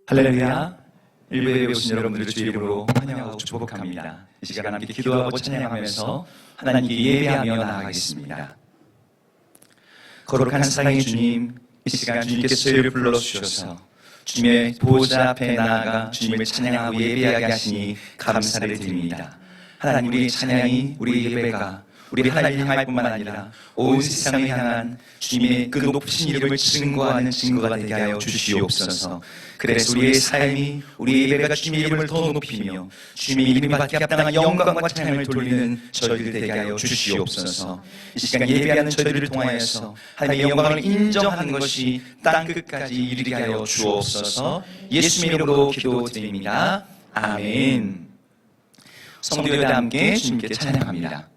할렐루야. 일부에 오신 여러분들을 주의 이름으로 환영하고 축복합니다. 이 시간 함께 기도하고 찬양하면서 하나님께 예배하며 나아가겠습니다. 거룩한 사랑의 주님, 이 시간 주님께서 저희를 불러주셔서 주님의 보좌 앞에 나아가 주님을 찬양하고 예배하게 하시니 감사를 드립니다. 하나님, 우리의 찬양이, 우리의 예배가 우리 하나님을 향할 뿐만 아니라 온 세상을 향한 주님의 그 높으신 이름을 증거하는 증거가 되게 하여 주시옵소서. 그래서 우리의 삶이, 우리의 예배가 주님의 이름을 더 높이며 주님의 이름이 받기 합당한 영광과 찬양을 돌리는 저희들 되게 하여 주시옵소서. 이 시간 예배하는 저희들을 통하여서 하나님의 영광을 인정하는 것이 땅끝까지 이르게 하여 주옵소서. 예수님의 이름으로 기도드립니다. 아멘. 성도들과 함께 주님께 찬양합니다.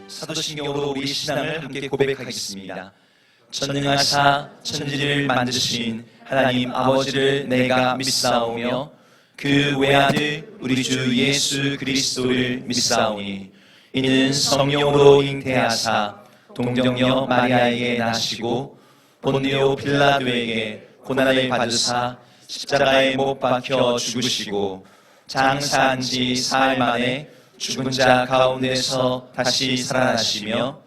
사도신경으로 우리 신앙을 함께 고백하겠습니다. 전능하사 천지를 만드신 하나님 아버지를 내가 믿사오며 그 외아들 우리 주 예수 그리스도를 믿사오니 이는 성령으로 잉태하사 동정녀 마리아에게 나시고 본디오 빌라도에게 고난을 받으사 십자가에 못 박혀 죽으시고 장사한 지 사흘 만에 죽은 자 가운데서 다시 살아나시며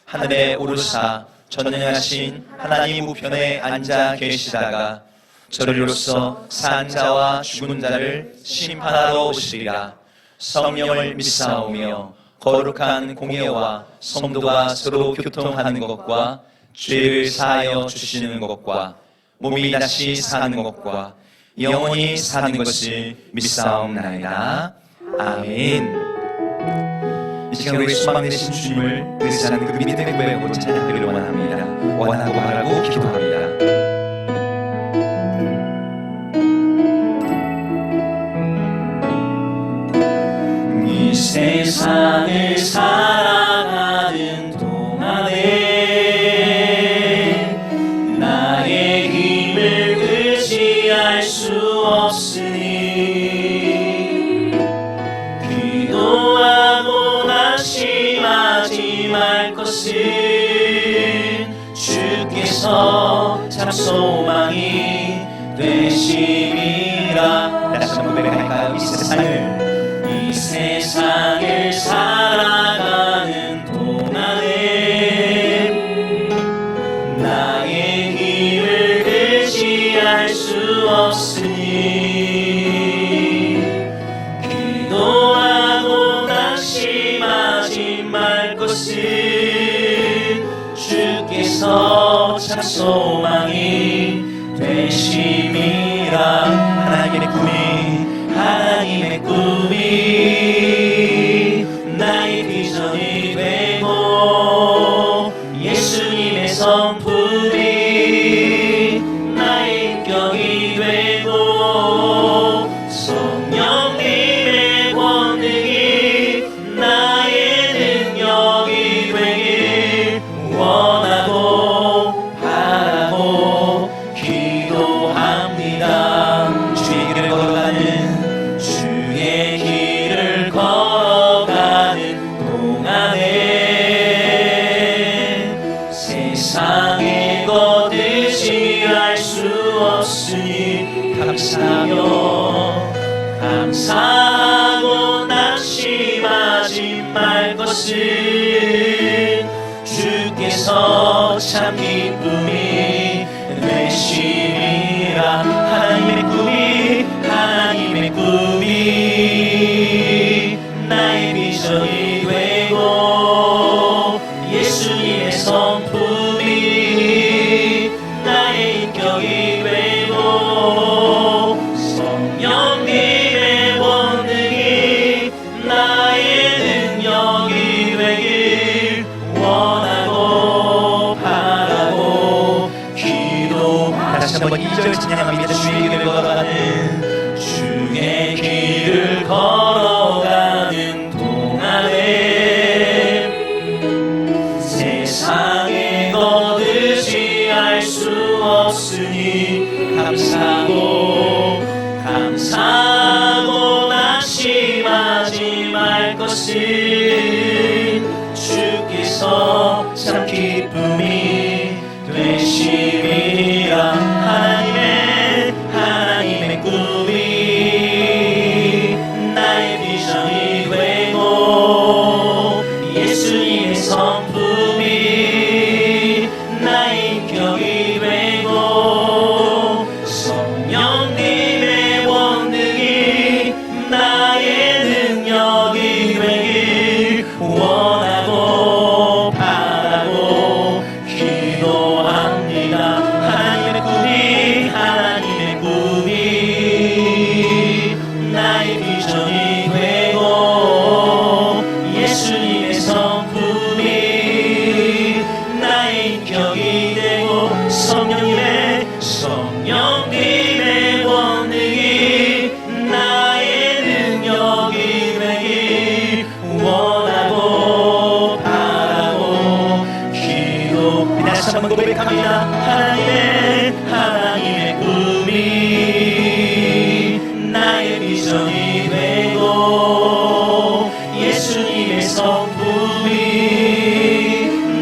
하늘에 오르사 전능하신 하나님 우편에 앉아 계시다가 저리로서 산 자와 죽은 자를 심판하러 오시리라. 성령을 믿사오며 거룩한 공예와 성도가 서로 교통하는 것과 죄를 사하여 주시는 것과 몸이 다시 사는 것과 영원히 사는 것을 믿사옵나이다. 아멘. 이 시간 우리 수박 내신 주님을 의지하는 그 믿음의 고백으로 찬양하기를 원합니다. 원하고 바라고 기도합니다. 이 세상을 살아가는 동안에 나의 힘을 의지할 수 없으니 기도하고 낙심하지 말 것을 주께서 참 소망이 되심이라. 다시 한번 고백할까요? 이 세상을 살아가는 동안에 나의 힘을 의지할 수 없으니 기도하고 낙심하지 말 것을 주께서 참 소망이 되심이라. 하나님의 꿈이 나의 비전이 되고 예수님의 성품이 나의 인격이 되고 성령님의 권능이 나의 능력이 되길 원하고 바라고 기도합니다. 것은 주께서 참 기쁨이 되심이라. 하나님의 꿈이 나의 비전이 되고 예수님의 성품이 나의 인격이 되고 성령님의 원능이 나의 능력이 되길 원하고 바라고 기도하옵나이다. 다시 한번 2절 찬양합니다. 주의 길을 걸어가는 주의 길을 걸어가는 동안에 세상에 거두지 알 수 없으니 감사하고 낙심하지 말 것은 주께서 참 기쁨이 되심이라. 하나님의 꿈이 나의 비전이 되고 예수님의 성품이 나의 인격이 되고 성령님의 원능이 나의 능력이 되길 원하고 바라고 기도합니다. 하나님의 꿈이 나의 비전이 되고 예수님의 성품이 나의 인격이 되고 성령님의 원능이 나의 능력이 되길 원하고 바라고 기도. 다시 한번 고백합니다. 하나님의 꿈이 나의 비전이 되고 예수님의 성품이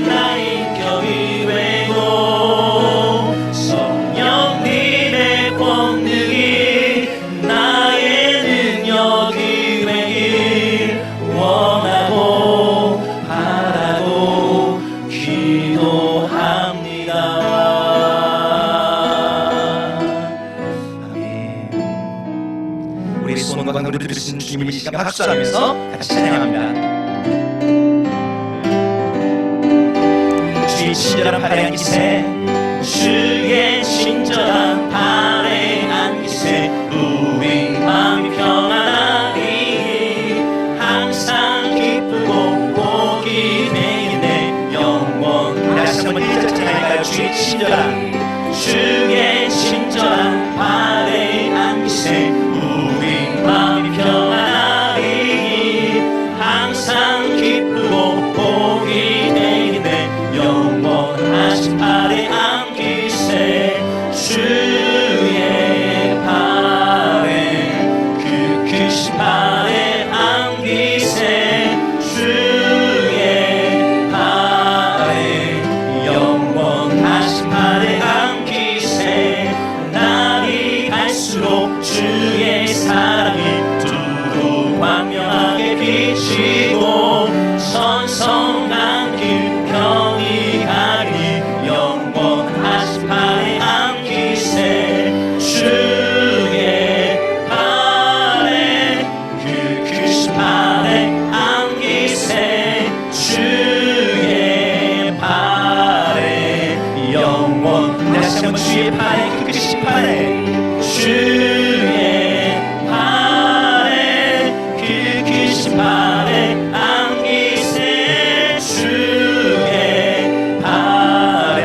나의 인격이 되고 성령님의 권능이 나의 능력이 되길 원하고 바라고 기도합니다. 우리 손과 노래 들으신 주님을 이 시간 박수하면서 같이 찬양합니다. 주의 친절한 발에 안기세 주의 친절한 발에 안기세 우리 마음이 평안하리. 항상 기쁘고 복이 되겠네 영원. 다시 한번 1절 찬양할까요? 주의 친절한 발에 안기세 우리 마음이 평안하리. 항상 기쁘고 복이 되겠네 영원하신 발에 안기세. 주의 발에 그 크신 발에 안기세. 주의 발에 영원하신 발에 안기세. 날이 갈수록 주의 사랑이 두루 광명하게 비치고 선성한 길 편히 가리. 영원하신 발에 안기세. 주의 발에 그 크신 발에 안기세. 주의 발에 영원. 다시 한번 주의 발에 그 크신 발에 주의 발에 그 크신 발에 안기세. 주의 발에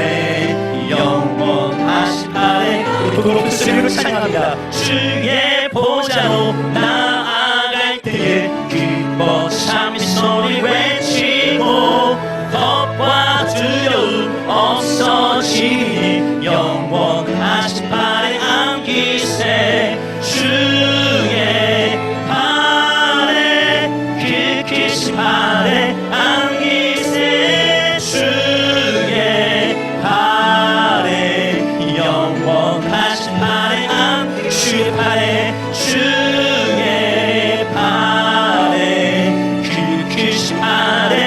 영원하신 발에 높은 소리로 찬양합니다. 주의 보좌로 나아갈 때에 기뻐 참된 소리 외치고 겁과 두려움 없어지니 영원하신 발에 안기세. 주의 발에 그 크신 발에 안기세. 주의 발에 영원하신 발에 주의 발에 주의 발에 그 크신 발에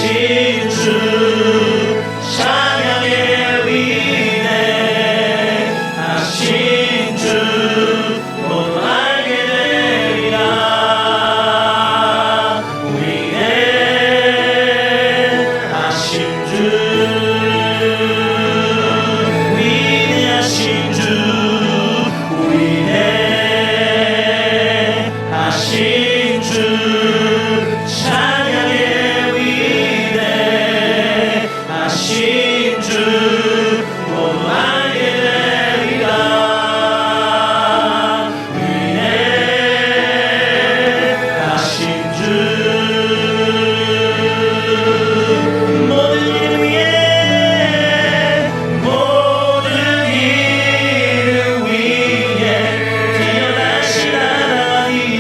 하신 주 찬양의 위대 하신 주 모두 알게 되리라. 위대 하신 주 위대하신 주 위대하신 주 찬양의 위대하신 주 모두 알게 되리라. 위대하신 주 모든 이름 위에 모든 이름 위에 뛰어나신 하나님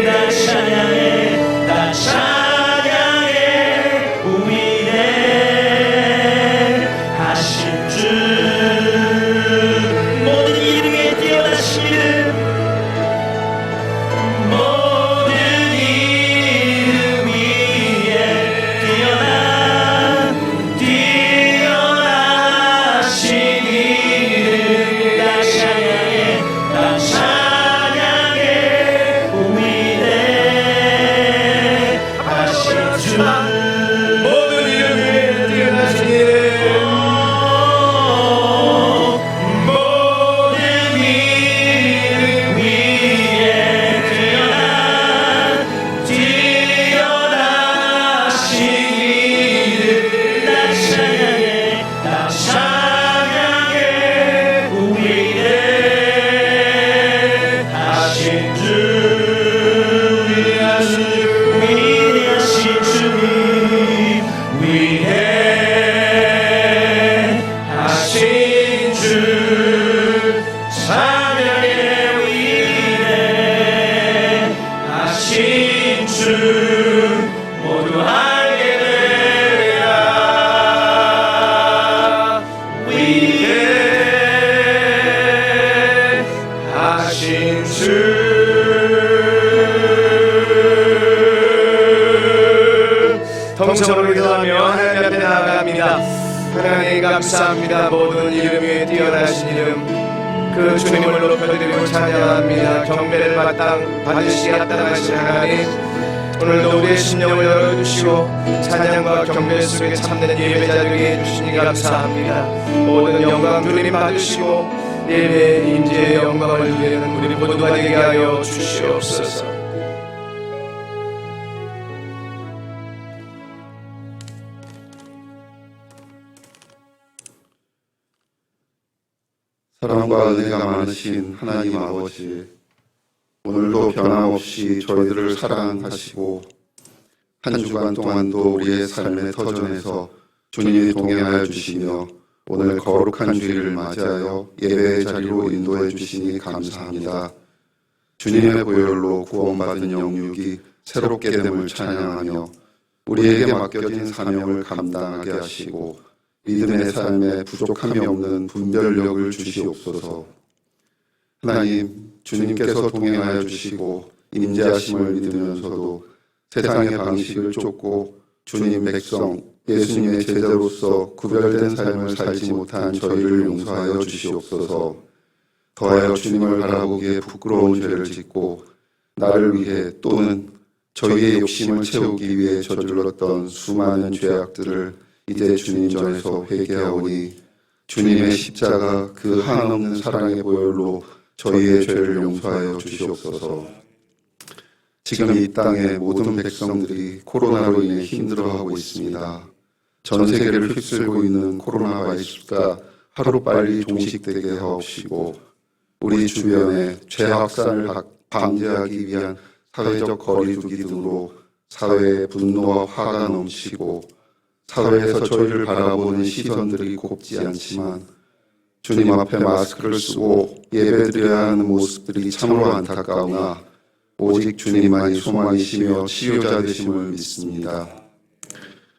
다 찬양해 다 찬양해 위대하신 주 모든 이름 위에 뛰어나신 이름 모든 이름 위에 뛰어나신 이름 다 찬양해 다 찬양해 위대하신 주 모든 이름 위에 뛰어나신 이름 모든 이름 위에 뛰어나신 이름 다 찬양해 다 찬양해 위대하신 주 위대하신 주님 위대하신 주 찬양의 위대하신 주 모두 알게 되리라. 위대하신 주 통성으로 기도하며 하나님 앞에 나아갑니다. 하나님 감사합니다. 모든 이름 위에 뛰어나신 이름 그 주님을 높여드리고 찬양합니다. 경배를 받으시기 합당하신 하나님, 오늘도 우리의 심령을 열어주시고 찬양과 경배 속에 참된 예배자 되게 해주시니 감사합니다. 모든 영광 주님 받으시고 예배의 임재의 영광을 누리는 우리 모두가 되게 하여 주시옵소서. 사랑과 은혜가 많으신 하나님 아버지, 오늘도 변함없이 저희들을 사랑하시고 한 주간 동안도 우리의 삶의 터전에서 주님이 동행하여 주시며 오늘 거룩한 주일을 맞이하여 예배의 자리로 인도해 주시니 감사합니다. 주님의 보혈로 구원받은 영육이 새롭게 됨을 찬양하며 우리에게 맡겨진 사명을 감당하게 하시고 믿음의 삶에 부족함이 없는 분별력을 주시옵소서. 하나님, 주님께서 동행하여 주시고 임재하심을 믿으면서도 세상의 방식을 쫓고 주님 백성, 예수님의 제자로서 구별된 삶을 살지 못한 저희를 용서하여 주시옵소서. 더하여 주님을 바라보기에 부끄러운 죄를 짓고 나를 위해 또는 저희의 욕심을 채우기 위해 저질렀던 수많은 죄악들을 이제 주님 전에서 회개하오니 주님의 십자가 그 한없는 사랑의 보혈로 저희의 죄를 용서하여 주시옵소서. 지금 이 땅의 모든 백성들이 코로나로 인해 힘들어하고 있습니다. 전 세계를 휩쓸고 있는 코로나 바이러스가 하루빨리 종식되게 하옵시고 우리 주변에 죄 확산을 방지하기 위한 사회적 거리두기 등으로 사회의 분노와 화가 넘치고 사회에서 저희를 바라보는 시선들이 곱지 않지만 주님 앞에 마스크를 쓰고 예배드려야 하는 모습들이 참으로 안타까우나 오직 주님만이 소망이시며 치유자 되심을 믿습니다.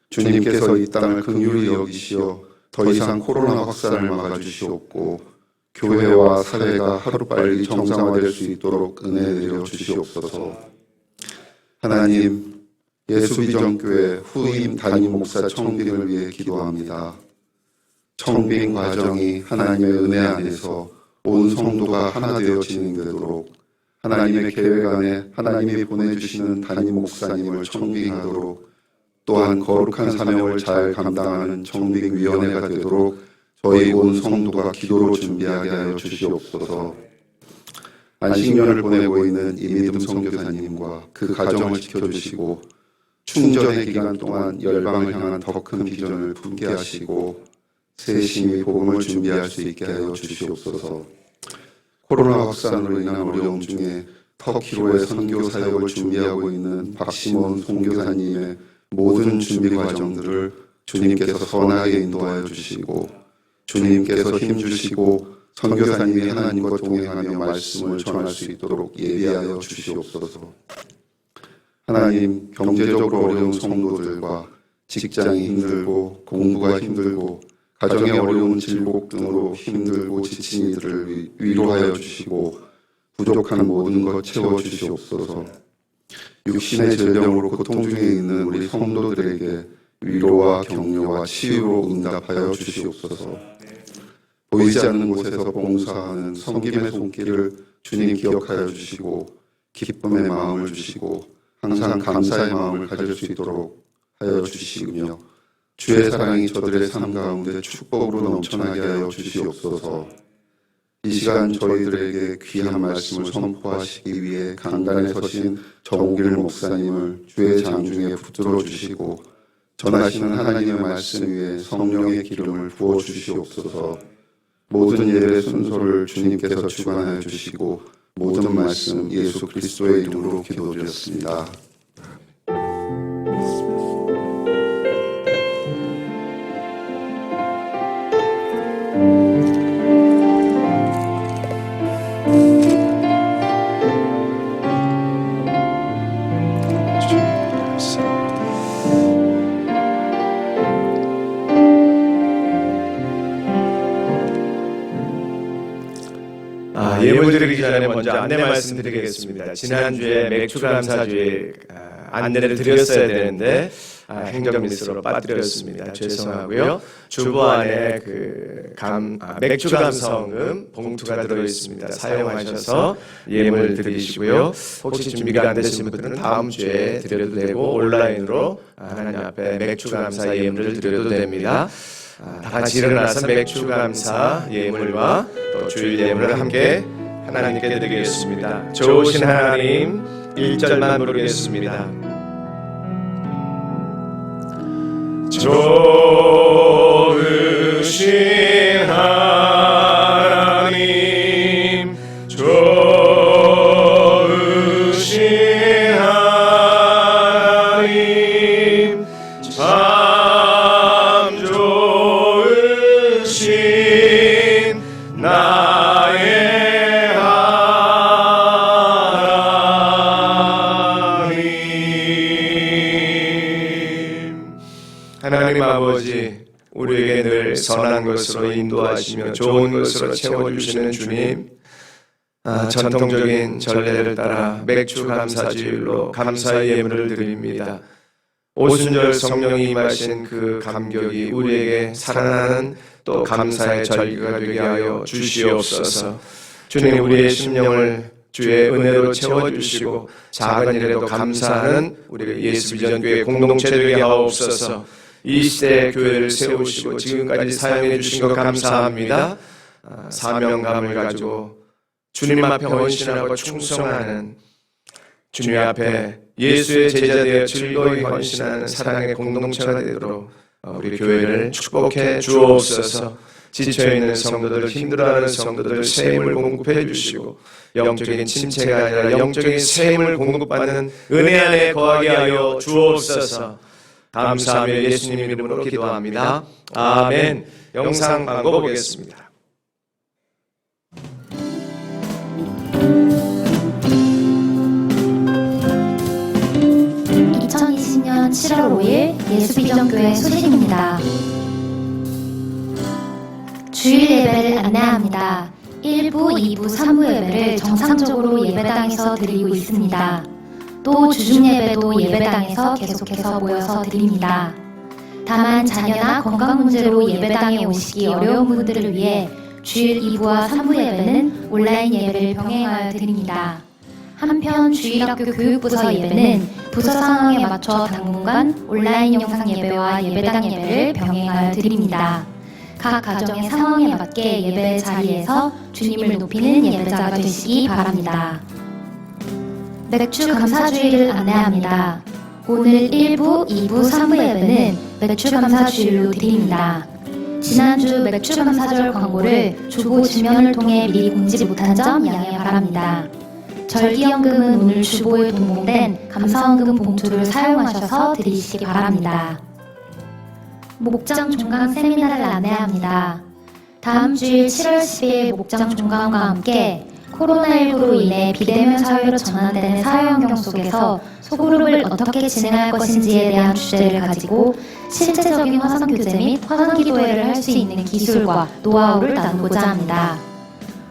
주님께서 이 땅을 긍휼히 여기시어 더 이상 코로나 확산을 막아주시옵고 교회와 사회가 하루빨리 정상화될 수 있도록 은혜 내려 주시옵소서. 하나님, 예수비전교회 후임 담임 목사 청빙을 위해 기도합니다. 청빙 과정이 하나님의 은혜 안에서 온 성도가 하나 되어 진행되도록 하나님의 계획 안에 하나님이 보내주시는 담임 목사님을 청빙하도록 또한 거룩한 사명을 잘 감당하는 청빙위원회가 되도록 저희 온 성도가 기도로 준비하게 하여 주시옵소서. 안식년을 보내고 있는 이미듬 선교사님과 그 가정을 지켜주시고 충전의 기간 동안 열방을 향한 더 큰 비전을 품게 하시고 세심히 복음을 준비할 수 있게 하여 주시옵소서. 코로나 확산으로 인한 어려움 중에 터키로의 선교 사역을 준비하고 있는 박시몬 선교사님의 모든 준비 과정들을 주님께서 선하게 인도하여 주시고 주님께서 힘주시고 선교사님이 하나님과 동행하며 말씀을 전할 수 있도록 예비하여 주시옵소서. 하나님, 경제적으로 어려운 성도들과 직장이 힘들고 공부가 힘들고 가정의 어려운 질곡 등으로 힘들고 지친 이들을 위로하여 주시고 부족한 모든 것 채워주시옵소서. 육신의 질병으로 고통 중에 있는 우리 성도들에게 위로와 격려와 치유로 응답하여 주시옵소서. 보이지 않는 곳에서 봉사하는 섬김의 손길을 주님 기억하여 주시고 기쁨의 마음을 주시고 항상 감사의 마음을 가질 수 있도록 하여 주시며 주의 사랑이 저들의 삶 가운데 축복으로 넘쳐나게 하여 주시옵소서. 이 시간 저희들에게 귀한 말씀을 선포하시기 위해 강단에 서신 정옥일 목사님을 주의 장중에 붙들어 주시고 전하시는 하나님의 말씀 위에 성령의 기름을 부어 주시옵소서. 모든 예배 순서를 주님께서 주관하여 주시고 모든 말씀 예수 그리스도의 이름으로 기도드렸습니다. 예물 드리기 전에 먼저 안내 말씀드리겠습니다. 지난주에 맥주감사주에 안내를 드렸어야 되는데 행정미스로 빠뜨렸습니다. 죄송하고요. 주보 안에 맥주감성금 봉투가 들어있습니다. 사용하셔서 예물 드리시고요. 혹시 준비가 안 되신 분들은 다음 주에 드려도 되고 온라인으로 하나님 앞에 맥주감사 예물을 드려도 됩니다. 다 같이 일어나서 맥주감사 예물과 또 주일 예물을 함께 하나님께 드리겠습니다. 좋으신 하나님 1절만 부르겠습니다. 좋으신 하나님 좋으신 하나님 참 좋으신 나의 하나님 아버지, 우리에게 늘 선한 것으로 인도하시며 좋은 것으로 채워주시는 주님, 전통적인 전례를 따라 맥주 감사주일로 감사의 예물을 드립니다. 오순절 성령이 임하신 그 감격이 우리에게 살아나는 또 감사의 절기가 되게 하여 주시옵소서. 주님, 우리의 심령을 주의 은혜로 채워주시고 작은 일에도 감사하는 우리 예수비전교회 공동체 되게 하옵소서. 이 시대에 교회를 세우시고 지금까지 사용해 주신 것 감사합니다. 사명감을 가지고 주님 앞에 헌신하고 충성하는 주님 앞에 예수의 제자 되어 즐거이 헌신하는 사랑의 공동체가 되도록 우리 교회를 축복해 주옵소서. 지쳐있는 성도들, 힘들어하는 성도들 새 힘을 공급해 주시고 영적인 침체가 아니라 영적인 새 힘을 공급받는 은혜 안에 거하게 하여 주옵소서. 감사하며 예수님 이름으로 기도합니다. 아멘. 영상 광고 보겠습니다. 2020년 7월 5일 예수비전교회 소식입니다. 주일 예배를 안내합니다. 1부, 2부, 3부 예배를 정상적으로 예배당에서 드리고 있습니다. 또 주중 예배도 예배당에서 계속해서 모여서 드립니다. 다만 자녀나 건강 문제로 예배당에 오시기 어려운 분들을 위해 주일 2부와 3부 예배는 온라인 예배를 병행하여 드립니다. 한편 주일학교 교육부서 예배는 부서 상황에 맞춰 당분간 온라인 영상 예배와 예배당 예배를 병행하여 드립니다. 각 가정의 상황에 맞게 예배 자리에서 주님을 높이는 예배자가 되시기 바랍니다. 맥주 감사주일을 안내합니다. 오늘 1부, 2부, 3부 예배는 맥주 감사주일로 드립니다. 지난주 맥주 감사절 광고를 주보 지면을 통해 미리 공지 못한 점 양해 바랍니다. 절기연금은 오늘 주보에 동봉된 감사원금 봉투를 사용하셔서 드리시기 바랍니다. 목장 종강 세미나를 안내합니다. 다음 주일 7월 10일 목장 종강과 함께 코로나19로 인해 비대면 사회로 전환되는 사회 환경 속에서 소그룹을 어떻게 진행할 것인지에 대한 주제를 가지고 실제적인 화상 교제 및 화상 기도회를 할 수 있는 기술과 노하우를 나누고자 합니다.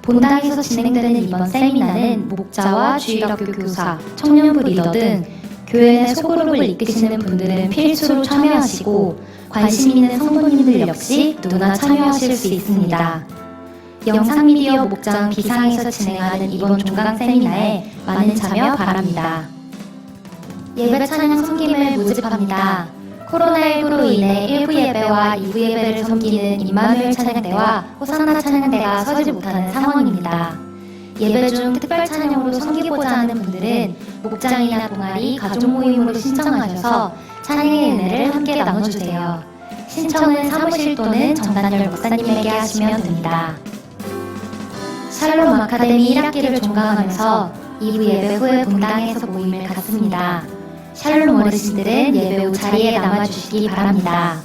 본당에서 진행되는 이번 세미나는 목자와 주일학교 교사, 청년부 리더 등 교회 내 소그룹을 이끄시는 분들은 필수로 참여하시고 관심 있는 성도님들 역시 누구나 참여하실 수 있습니다. 영상미디어 목장 비상에서 진행하는 이번 종강 세미나에 많은 참여 바랍니다. 예배 찬양 섬김을 모집합니다. 코로나19로 인해 1부 예배와 2부 예배를 섬기는 임마누엘 찬양대와 호산나 찬양대가 서지 못하는 상황입니다. 예배 중 특별 찬양으로 섬기고자 하는 분들은 목장이나 동아리, 가족 모임으로 신청하셔서 찬양의 은혜를 함께 나눠주세요. 신청은 사무실 또는 정단열 목사님에게 하시면 됩니다. 샬롬 아카데미 1학기를 종강하면서 2부 예배 후에 본당에서 모임을 갖습니다. 샬롬 어르신들은 예배 후 자리에 남아주시기 바랍니다.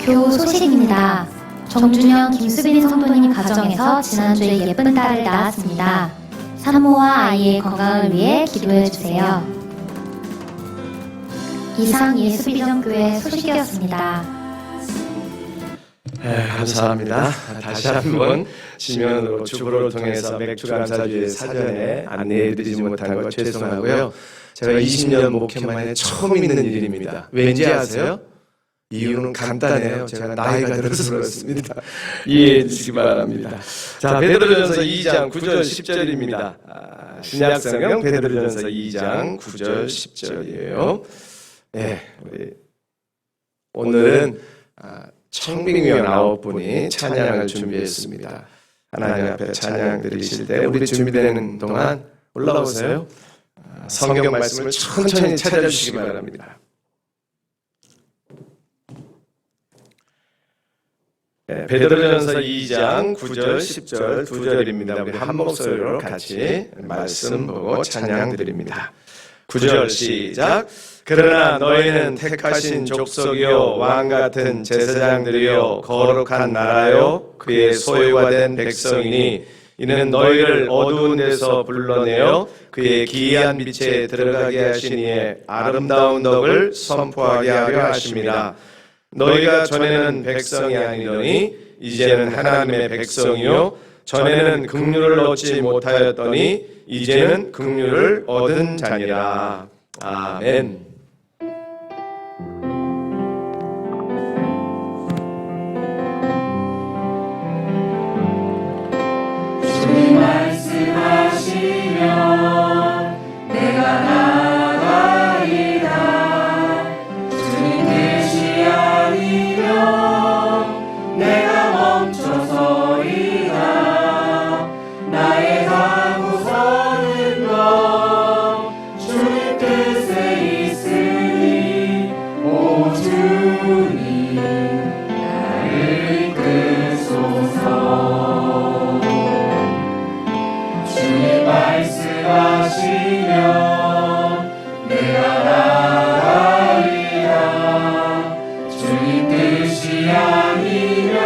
교우 소식입니다. 정준영, 김수빈 성도님 가정에서 지난주에 예쁜 딸을 낳았습니다. 산모와 아이의 건강을 위해 기도해주세요. 이상 예수비전교회 소식이었습니다. 감사합니다. 다시 한번 지면으로 주보를 통해서 맥주 감사주의 사전에 안내해드리지 못한 것 죄송하고요. 제가 20년 목회만 해 처음 있는 일입니다. 왠지 아세요? 이유는 간단해요. 제가 나이가 들어서 그렇습니다. 이해해 주시기 바랍니다. 자, 베드로전서 2장 9절 10절입니다. 신약성경 베드로전서 2장 9절 10절이에요. 네, 우리 오늘은 청빙위원 9분이 찬양을 준비했습니다. 하나님 앞에 찬양 드리실 때 우리 준비되는 동안 올라오세요. 성경 말씀을 천천히 찾아주시기 바랍니다. 네, 베드로전서 2장 9절 10절 2절입니다. 우리 한 목소리로 같이 말씀 보고 찬양 드립니다. 9절 시작. 그러나 너희는 택하신 족속이요 왕같은 제사장들이요 거룩한 나라요 그의 소유가 된 백성이니 이는 너희를 어두운 데서 불러내어 그의 기이한 빛에 들어가게 하시니에 아름다운 덕을 선포하게 하려 하심이라. 너희가 전에는 백성이 아니더니 이제는 하나님의 백성이요 전에는 긍휼을 얻지 못하였더니 이제는 긍휼을 얻은 자니라. 아멘. 주님 말씀하시면 내가 나가리라. 주님 뜻이 아니면 내가 멈춰서이다. 나의 가고 서는 것 주님 뜻에 있으니 오 주님 나를 이끄소서. 주님 말씀하시면 내가 나가리라. 주님 뜻이 아니면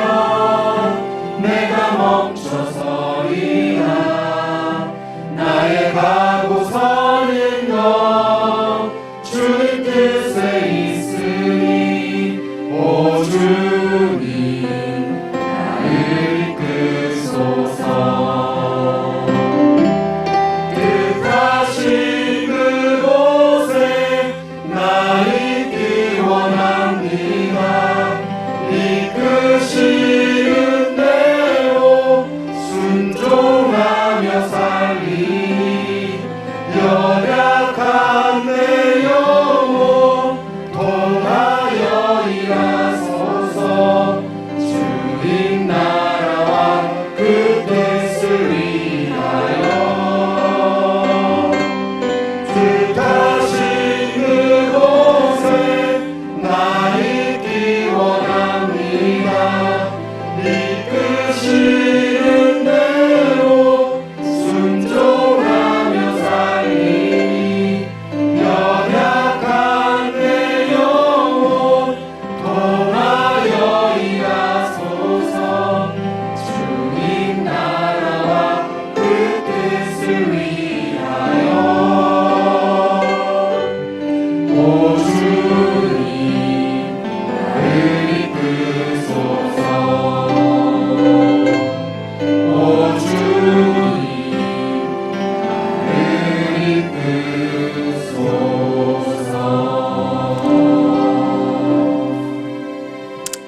내가 멈춰서리라. 나의 가고 서는 것 주님 뜻에 있으니 오 주님 나를 이끄소서. 뜻하신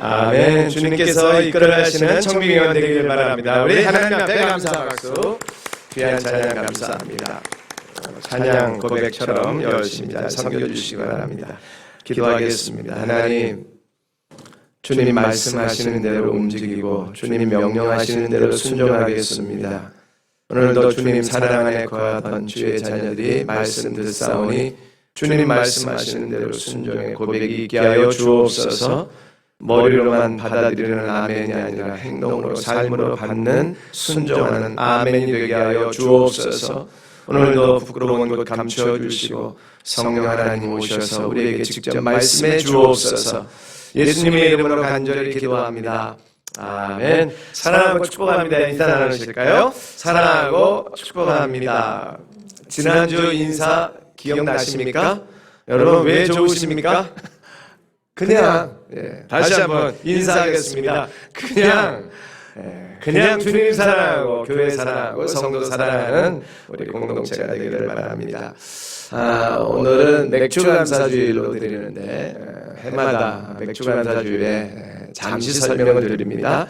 아멘. 주님께서 이끌어가시는 청빙원 되기를 바랍니다. 우리 하나님 앞에 감사 박수. 귀한 찬양 감사합니다. 찬양 고백처럼 열심히 잘 섬겨주시기 바랍니다. 기도하겠습니다. 하나님, 주님이 말씀하시는 대로 움직이고 주님이 명령하시는 대로 순종하겠습니다. 오늘도 주님 사랑 안에 거하던 주의 자녀들이 말씀 듣사오니 주님 말씀하시는 대로 순종의 고백이 있게 하여 주옵소서. 머리로만 받아들이는 아멘이 아니라 행동으로 삶으로 받는 순종하는 아멘이 되게 하여 주옵소서. 오늘도 부끄러운 것 감추어 주시고 성령 하나님 오셔서 우리에게 직접 말씀해 주옵소서. 예수님의 이름으로 간절히 기도합니다. 아멘. 사랑하고 축복합니다. 인사 나누실까요? 사랑하고 축복합니다. 지난주 인사 기억나십니까? 여러분 왜 좋으십니까? 그냥 다시 한번 인사하겠습니다. 그냥 주님 사랑하고 교회 사랑하고 성도 사랑하는 우리 공동체가 되기를 바랍니다. 오늘은 맥주감사주일로 드리는데 해마다 맥주감사주일에 잠시 설명을 드립니다.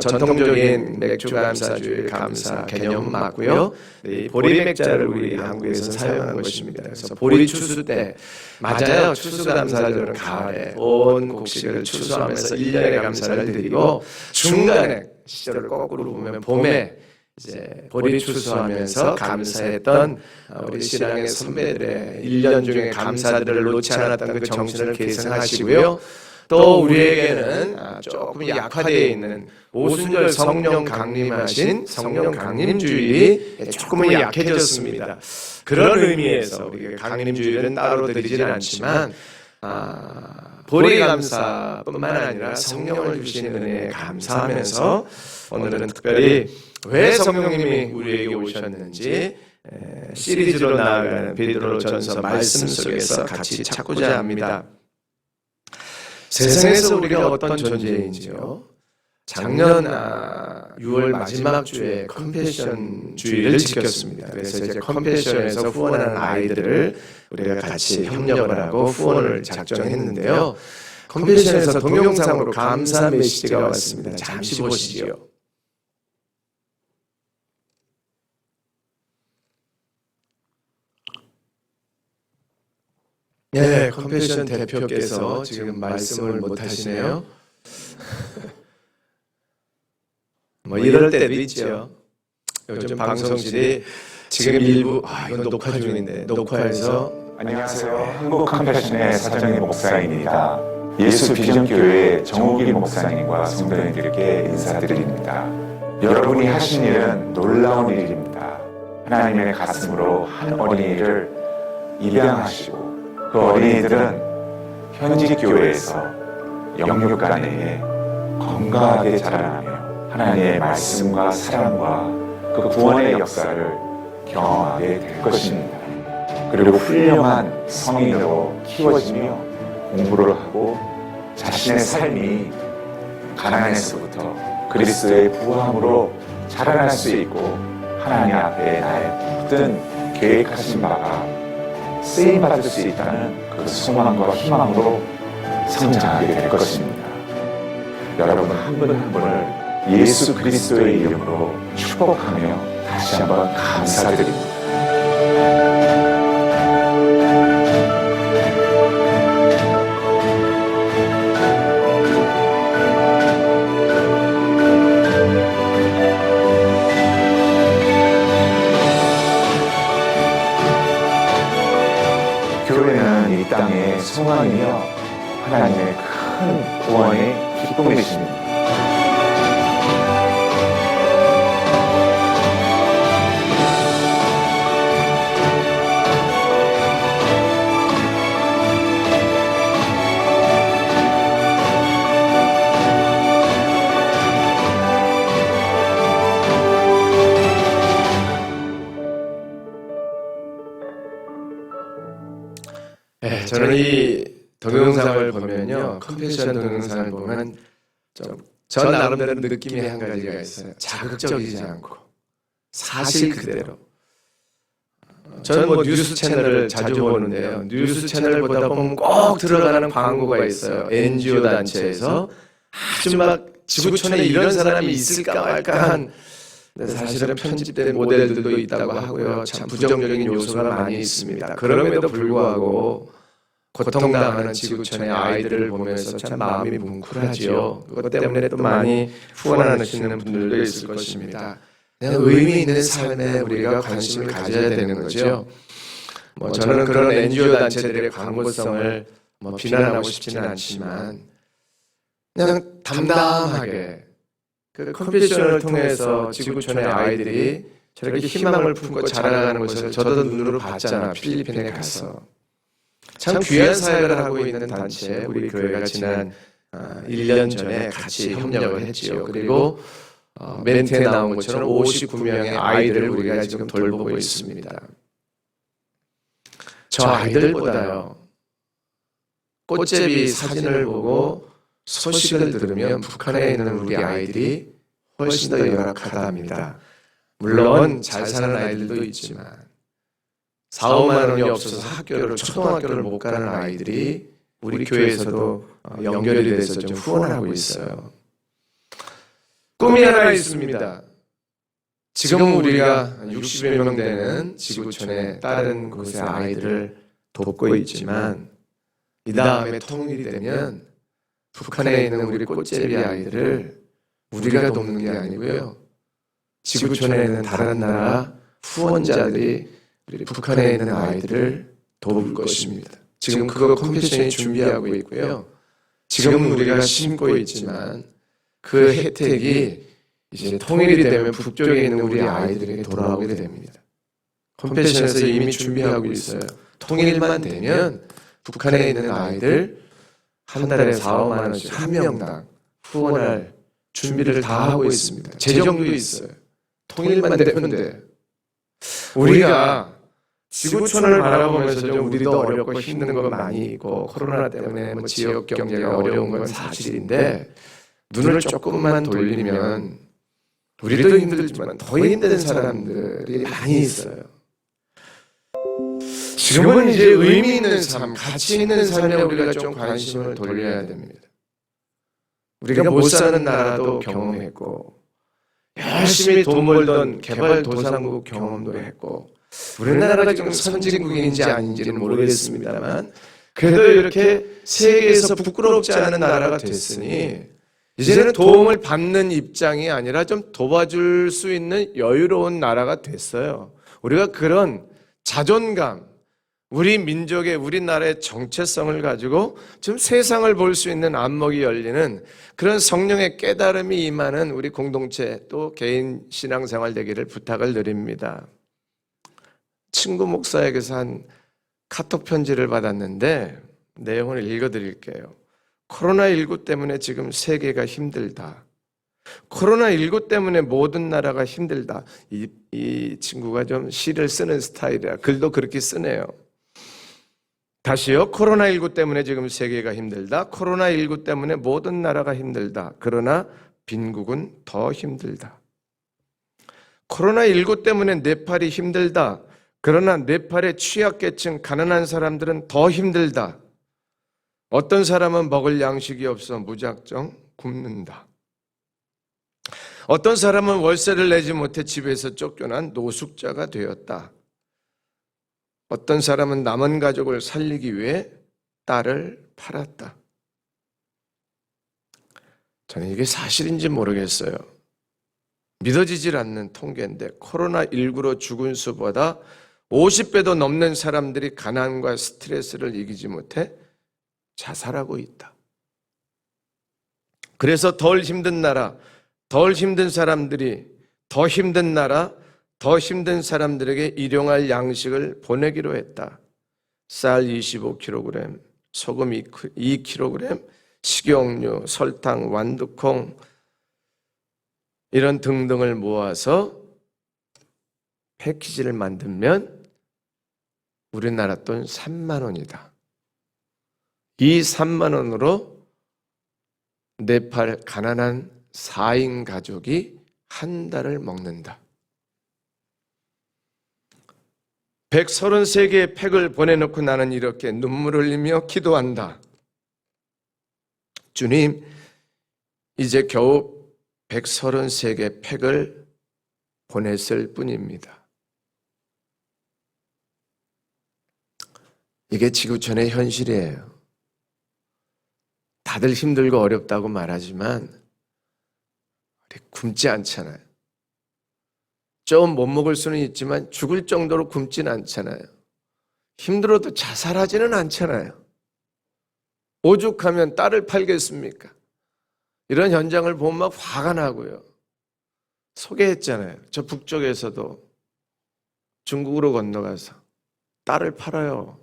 전통적인 맥주감사주일 감사 개념 맞고요. 이 보리맥자를 우리 한국에서 사용하는 것입니다. 그래서 보리 추수 때 맞아요. 추수감사절은 가을에 온 곡식을 추수하면서 1년의 감사를 드리고 중간에 시절을 거꾸로 보면 봄에 이제 보리 추수하면서 감사했던 우리 신앙의 선배들의 1년 중에 감사들을 놓지 않았던 그 정신을 계승하시고요. 또 우리에게는 조금 약화되어 있는 오순절 성령 강림하신 성령 강림주일이 조금은 약해졌습니다. 그런 의미에서 우리가 강림주일은 따로 드리지는 않지만 보리감사뿐만 아니라 성령을 주시는 은혜에 감사하면서 오늘은 특별히 왜 성령님이 우리에게 오셨는지 시리즈로 나아가는 베드로전서 말씀 속에서 같이 찾고자 합니다. 세상에서 우리가 어떤 존재인지요. 작년 6월 마지막 주에 컴패션 주일을 지켰습니다. 그래서 이제 컴패션에서 후원하는 아이들을 우리가 같이 협력을 하고 후원을 작정했는데요. 컴패션에서 동영상으로 감사 메시지가 왔습니다. 잠시 보시죠. 네, 컴패션 대표께서 지금 말씀을 못 하시네요. 뭐 이럴 때도 있죠. 요즘 방송실이 지금 일부 이건 녹화 중인데 녹화해서 안녕하세요. 한국 컴패션의 사정의 목사입니다. 예수 비전교회 정욱일 목사님과 성도님들께 인사드립니다. 여러분이 하신 일은 놀라운 일입니다. 하나님의 가슴으로 한 어린이를 입양하시고 그 어린이들은 현지 교회에서 영육간에 건강하게 자라나며 하나님의 말씀과 사랑과 그 구원의 역사를 경험하게 될 것입니다. 그리고 훌륭한 성인으로 키워지며 공부를 하고 자신의 삶이 가난에서부터 그리스도의 부함으로 자라날 수 있고 하나님 앞에 나의 모든 계획하신 바가 쓰임받을 수 있다는 그 소망과 희망으로 성장하게 될 것입니다. 여러분 한 분 한 분을 예수 그리스도의 이름으로 축복하며 다시 한번 감사드립니다. 교회는 이 땅의 소망이며 하나님의 큰 구원의 기쁨이십니다. 저는 이 동영상을 보면요, 컴패션 동영상을 보면 전 나름대로 느낌이 한 가지가 있어요. 자극적이지 않고 사실 그대로 저는 뭐 뉴스 채널을 자주 보는데요. 뉴스 채널 보다 보면 꼭 들어가는 광고가 있어요. NGO 단체에서 아주 막 지구촌에 이런 사람이 있을까 말까 한, 사실은 편집된 모델들도 있다고 하고요. 참 부정적인 요소가 많이 있습니다. 그럼에도 불구하고 고통당하는 지구촌의 아이들을 보면서 참 마음이 뭉클하지요. 그것 때문에 또 많이 후원하시는 분들도 있을 것입니다. 그냥 의미 있는 삶에 우리가 관심을 가져야 되는 거죠. 뭐 저는 그런 NGO 단체들의 광고성을 뭐 비난하고 싶지는 않지만 그냥 담담하게 그 컴피티션을 통해서 지구촌의 아이들이 저렇게 희망을 품고 자라가는 것을 저도 눈으로 봤잖아. 필리핀에 가서. 참 귀한 사역을 하고 있는 단체, 우리 교회가 지난 1년 전에 같이 협력을 했지요. 그리고 멘트에 나온 것처럼 59명의 아이들을 우리가 지금 돌보고 있습니다. 저 아이들보다요, 꽃제비 사진을 보고 소식을 들으면 북한에 있는 우리 아이들이 훨씬 더 열악하다 합니다. 물론 잘 사는 아이들도 있지만 4, 5만 원이 없어서 초등학교를 못 가는 아이들이 우리 교회에서도 연결이 돼서 좀 후원하고 있어요. 꿈이 하나 있습니다. 지금 우리가 60여 명 되는 지구촌의 다른 곳의 아이들을 돕고 있지만 이 다음에 통일이 되면 북한에 있는 우리 꽃제비 아이들을 우리가 돕는 게 아니고요. 지구촌에 있는 다른 나라 후원자들이 우리 북한에 있는 아이들을 도울 것입니다. 지금 그거 컴피티션이 준비하고 있고요. 지금 우리가 심고 있지만 그 혜택이 이제 통일이 되면 북쪽에 있는 우리 아이들에게 돌아오게 됩니다. 컴피티션에서 이미 준비하고 있어요. 통일만 되면 북한에 있는 아이들 한 달에 4, 5만 원씩 한 명당 후원할 준비를 다 하고 있습니다. 재정도 있어요. 통일만 되면 돼. 우리가 지구촌을 바라보면서 좀 우리도 어렵고 힘든 건 많이 있고 코로나 때문에 뭐 지역 경제가 어려운 건 사실인데 눈을 조금만 돌리면 우리도 힘들지만 더 힘든 사람들이 많이 있어요. 지금은 이제 의미 있는 삶, 가치 있는 삶에 우리가 좀 관심을 돌려야 됩니다. 우리가 못 사는 나라도 경험했고 열심히 돈 벌던 개발도상국 경험도 했고 우리나라가 지금 선진국인지 아닌지는 모르겠습니다만 그래도 이렇게 세계에서 부끄럽지 않은 나라가 됐으니 이제는 도움을 받는 입장이 아니라 좀 도와줄 수 있는 여유로운 나라가 됐어요. 우리가 그런 자존감, 우리 민족의 우리나라의 정체성을 가지고 좀 세상을 볼 수 있는 안목이 열리는 그런 성령의 깨달음이 임하는 우리 공동체 또 개인 신앙생활 되기를 부탁을 드립니다. 친구 목사에게서 한 카톡 편지를 받았는데 내용을 읽어드릴게요. 코로나19 때문에 지금 세계가 힘들다. 코로나19 때문에 모든 나라가 힘들다. 이 친구가 좀 시를 쓰는 스타일이라 글도 그렇게 쓰네요. 다시요. 코로나19 때문에 지금 세계가 힘들다. 코로나19 때문에 모든 나라가 힘들다. 그러나 빈국은 더 힘들다. 코로나19 때문에 네팔이 힘들다. 그러나 네팔의 취약계층 가난한 사람들은 더 힘들다. 어떤 사람은 먹을 양식이 없어 무작정 굶는다. 어떤 사람은 월세를 내지 못해 집에서 쫓겨난 노숙자가 되었다. 어떤 사람은 남은 가족을 살리기 위해 딸을 팔았다. 저는 이게 사실인지 모르겠어요. 믿어지질 않는 통계인데 코로나19로 죽은 수보다 50배도 넘는 사람들이 가난과 스트레스를 이기지 못해 자살하고 있다. 그래서 덜 힘든 나라, 덜 힘든 사람들이 더 힘든 나라, 더 힘든 사람들에게 일용할 양식을 보내기로 했다. 쌀 25kg, 소금 2kg, 식용유, 설탕, 완두콩 이런 등등을 모아서 패키지를 만들면 우리나라 돈 3만 원이다. 이 3만 원으로 네팔 가난한 4인 가족이 한 달을 먹는다. 133개의 팩을 보내놓고 나는 이렇게 눈물을 흘리며 기도한다. 주님, 이제 겨우 133개 팩을 보냈을 뿐입니다. 이게 지구촌의 현실이에요. 다들 힘들고 어렵다고 말하지만 우리 굶지 않잖아요. 좀 못 먹을 수는 있지만 죽을 정도로 굶지는 않잖아요. 힘들어도 자살하지는 않잖아요. 오죽하면 딸을 팔겠습니까? 이런 현장을 보면 막 화가 나고요. 소개했잖아요. 저 북쪽에서도 중국으로 건너가서 딸을 팔아요.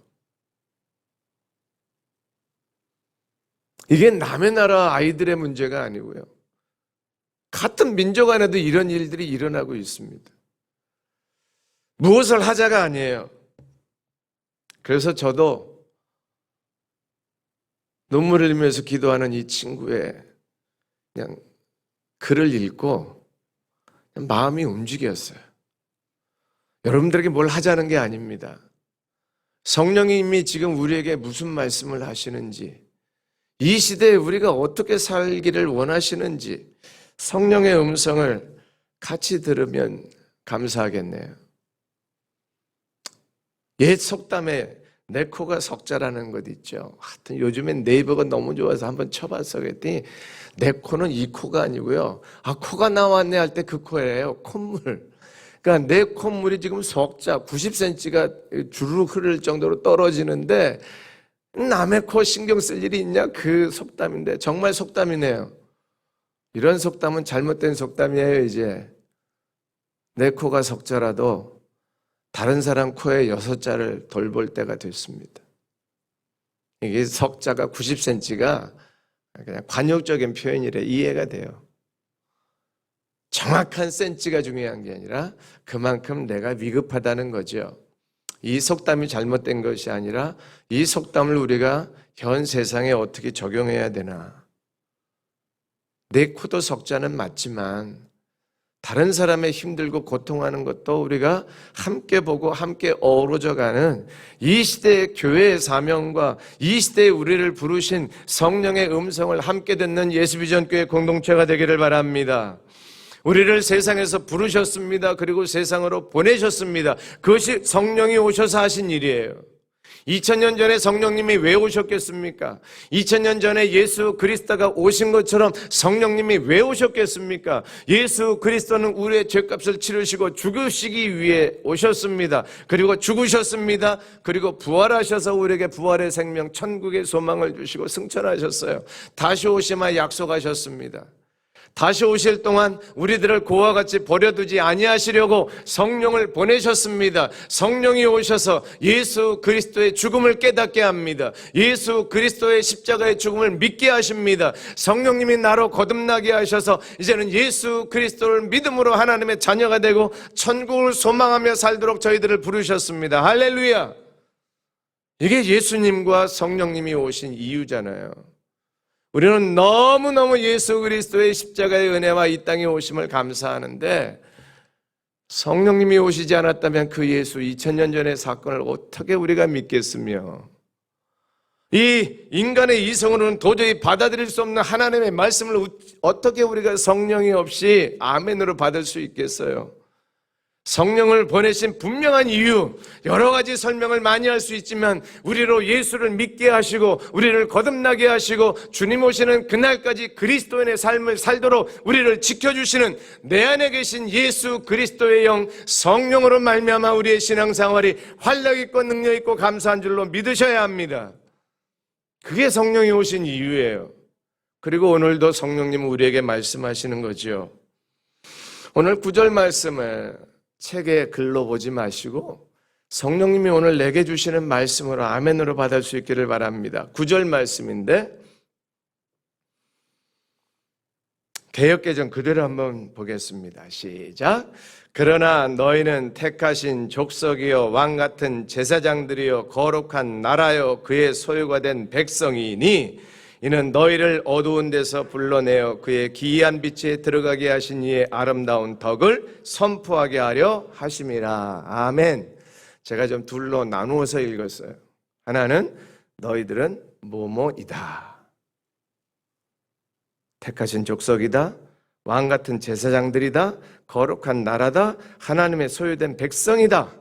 이게 남의 나라 아이들의 문제가 아니고요. 같은 민족 안에도 이런 일들이 일어나고 있습니다. 무엇을 하자가 아니에요. 그래서 저도 눈물을 흘리면서 기도하는 이 친구의 그냥 글을 읽고 그냥 마음이 움직였어요. 여러분들에게 뭘 하자는 게 아닙니다. 성령님이 지금 우리에게 무슨 말씀을 하시는지, 이 시대에 우리가 어떻게 살기를 원하시는지 성령의 음성을 같이 들으면 감사하겠네요. 옛 속담에 내 코가 석자라는 것 있죠. 하여튼 요즘엔 네이버가 너무 좋아서 한번 쳐봤어. 그랬더니 내 코는 이 코가 아니고요. 아, 코가 나왔네 할 때 그 코예요. 콧물. 그러니까 내 콧물이 지금 석자 90cm가 주르륵 흐를 정도로 떨어지는데 남의 코 신경 쓸 일이 있냐? 그 속담인데 정말 속담이네요. 이런 속담은 잘못된 속담이에요. 이제 내 코가 석자라도 다른 사람 코에 6자를 돌볼 때가 됐습니다. 이게 석자가 90cm가 그냥 관용적인 표현이래. 이해가 돼요. 정확한 센치가 중요한 게 아니라 그만큼 내가 위급하다는 거죠. 이 속담이 잘못된 것이 아니라 이 속담을 우리가 현 세상에 어떻게 적용해야 되나. 내 코도 석자는 맞지만 다른 사람의 힘들고 고통하는 것도 우리가 함께 보고 함께 어우러져가는 이 시대의 교회의 사명과 이 시대에 우리를 부르신 성령의 음성을 함께 듣는 예수비전교회 공동체가 되기를 바랍니다. 우리를 세상에서 부르셨습니다. 그리고 세상으로 보내셨습니다. 그것이 성령이 오셔서 하신 일이에요. 2000년 전에 성령님이 왜 오셨겠습니까? 2000년 전에 예수 그리스도가 오신 것처럼 성령님이 왜 오셨겠습니까? 예수 그리스도는 우리의 죄값을 치르시고 죽으시기 위해 오셨습니다. 그리고 죽으셨습니다. 그리고 부활하셔서 우리에게 부활의 생명, 천국의 소망을 주시고 승천하셨어요. 다시 오시마 약속하셨습니다. 다시 오실 동안 우리들을 고와 같이 버려두지 아니하시려고 성령을 보내셨습니다. 성령이 오셔서 예수 그리스도의 죽음을 깨닫게 합니다. 예수 그리스도의 십자가의 죽음을 믿게 하십니다. 성령님이 나로 거듭나게 하셔서 이제는 예수 그리스도를 믿음으로 하나님의 자녀가 되고 천국을 소망하며 살도록 저희들을 부르셨습니다. 할렐루야! 이게 예수님과 성령님이 오신 이유잖아요. 우리는 너무너무 예수 그리스도의 십자가의 은혜와 이 땅에 오심을 감사하는데 성령님이 오시지 않았다면 그 예수 2000년 전의 사건을 어떻게 우리가 믿겠으며 이 인간의 이성으로는 도저히 받아들일 수 없는 하나님의 말씀을 어떻게 우리가 성령이 없이 아멘으로 받을 수 있겠어요? 성령을 보내신 분명한 이유, 여러 가지 설명을 많이 할 수 있지만 우리로 예수를 믿게 하시고 우리를 거듭나게 하시고 주님 오시는 그날까지 그리스도인의 삶을 살도록 우리를 지켜주시는 내 안에 계신 예수 그리스도의 영 성령으로 말미암아 우리의 신앙생활이 활력 있고 능력 있고 감사한 줄로 믿으셔야 합니다. 그게 성령이 오신 이유예요. 그리고 오늘도 성령님은 우리에게 말씀하시는 거죠. 오늘 9절 말씀을 책에 글로 보지 마시고 성령님이 오늘 내게 주시는 말씀으로 아멘으로 받을 수 있기를 바랍니다. 9절 말씀인데 개역개정 그대로 한번 보겠습니다. 시작. 그러나 너희는 택하신 족속이요 왕같은 제사장들이요 거룩한 나라요 그의 소유가 된 백성이니 이는 너희를 어두운 데서 불러내어 그의 기이한 빛에 들어가게 하신 이의 아름다운 덕을 선포하게 하려 하심이라. 아멘. 제가 좀 둘로 나누어서 읽었어요. 하나는 너희들은 뭐뭐이다. 택하신 족속이다. 왕 같은 제사장들이다. 거룩한 나라다. 하나님의 소유된 백성이다.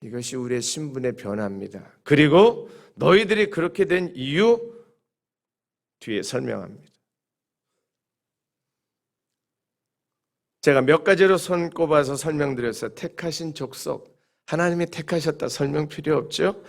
이것이 우리의 신분의 변화입니다. 그리고 너희들이 그렇게 된 이유 뒤에 설명합니다. 제가 몇 가지로 손꼽아서 설명드렸어요. 택하신 족속, 하나님이 택하셨다 설명 필요 없죠.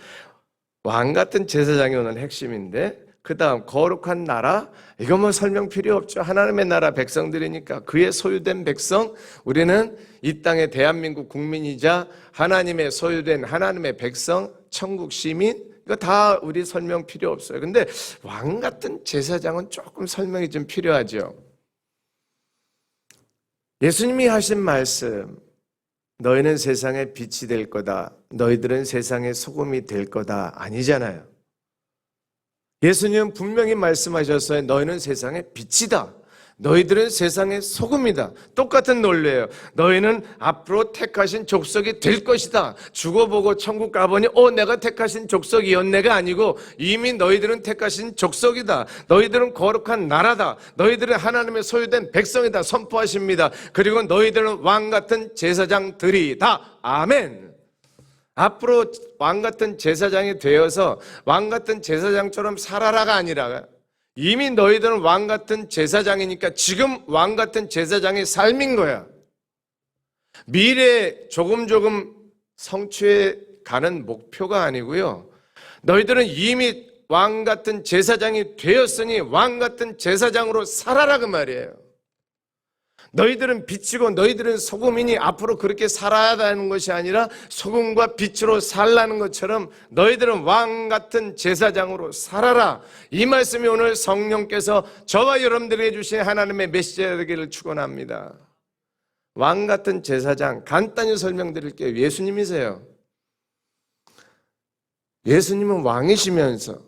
왕 같은 제사장이 오늘 핵심인데, 그 다음 거룩한 나라, 이거 뭐 설명 필요 없죠. 하나님의 나라 백성들이니까 그의 소유된 백성, 우리는 이 땅의 대한민국 국민이자 하나님의 소유된 하나님의 백성, 천국 시민, 이거 다 우리 설명 필요 없어요. 근데 왕 같은 제사장은 조금 설명이 좀 필요하죠. 예수님이 하신 말씀, 너희는 세상의 빛이 될 거다, 너희들은 세상의 소금이 될 거다, 아니잖아요. 예수님은 분명히 말씀하셨어요. 너희는 세상의 빛이다. 너희들은 세상의 소금이다. 똑같은 논리예요. 너희는 앞으로 택하신 족속이 될 것이다. 죽어보고 천국 가보니 내가 택하신 족속이었네가 아니고 이미 너희들은 택하신 족속이다. 너희들은 거룩한 나라다. 너희들은 하나님의 소유된 백성이다 선포하십니다. 그리고 너희들은 왕 같은 제사장들이다. 아멘. 앞으로 왕 같은 제사장이 되어서 왕 같은 제사장처럼 살아라가 아니라 이미 너희들은 왕 같은 제사장이니까 지금 왕 같은 제사장의 삶인 거야. 미래에 조금 성취해 가는 목표가 아니고요. 너희들은 이미 왕 같은 제사장이 되었으니 왕 같은 제사장으로 살아라 그 말이에요. 너희들은 빛이고 너희들은 소금이니 앞으로 그렇게 살아야 하는 것이 아니라 소금과 빛으로 살라는 것처럼 너희들은 왕 같은 제사장으로 살아라. 이 말씀이 오늘 성령께서 저와 여러분들에게 주신 하나님의 메시지가 되기를 축원합니다. 왕 같은 제사장, 간단히 설명드릴게요. 예수님이세요. 예수님은 왕이시면서